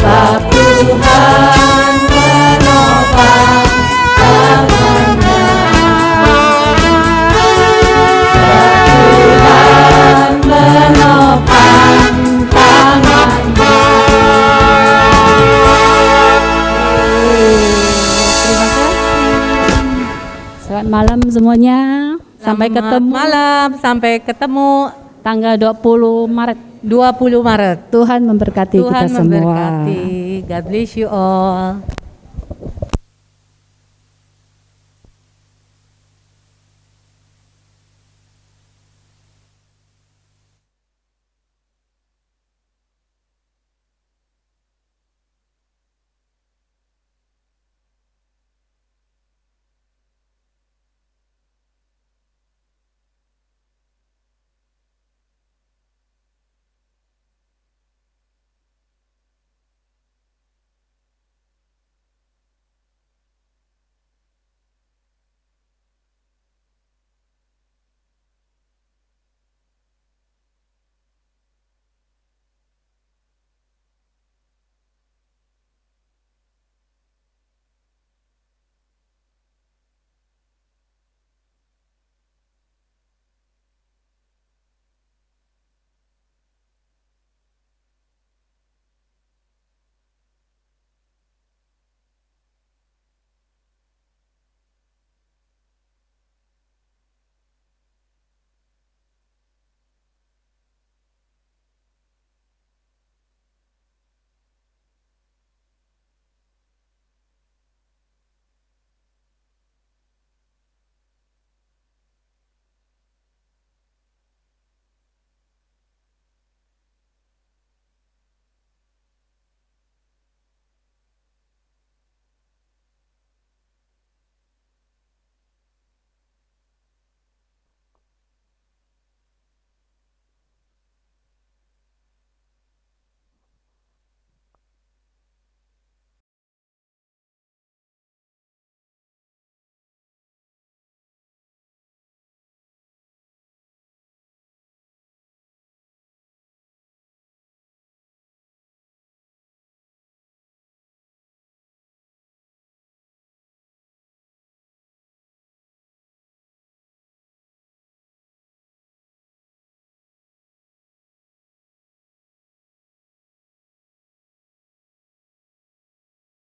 sebab Tuhan menopang tangannya. Sebab Tuhan menopang tangannya. Terima kasih. Selamat malam semuanya. Sampai Selamat ketemu malam, sampai ketemu tanggal 20 Maret. 20 Maret. Tuhan memberkati Tuhan kita semua. memberkati. God bless you all.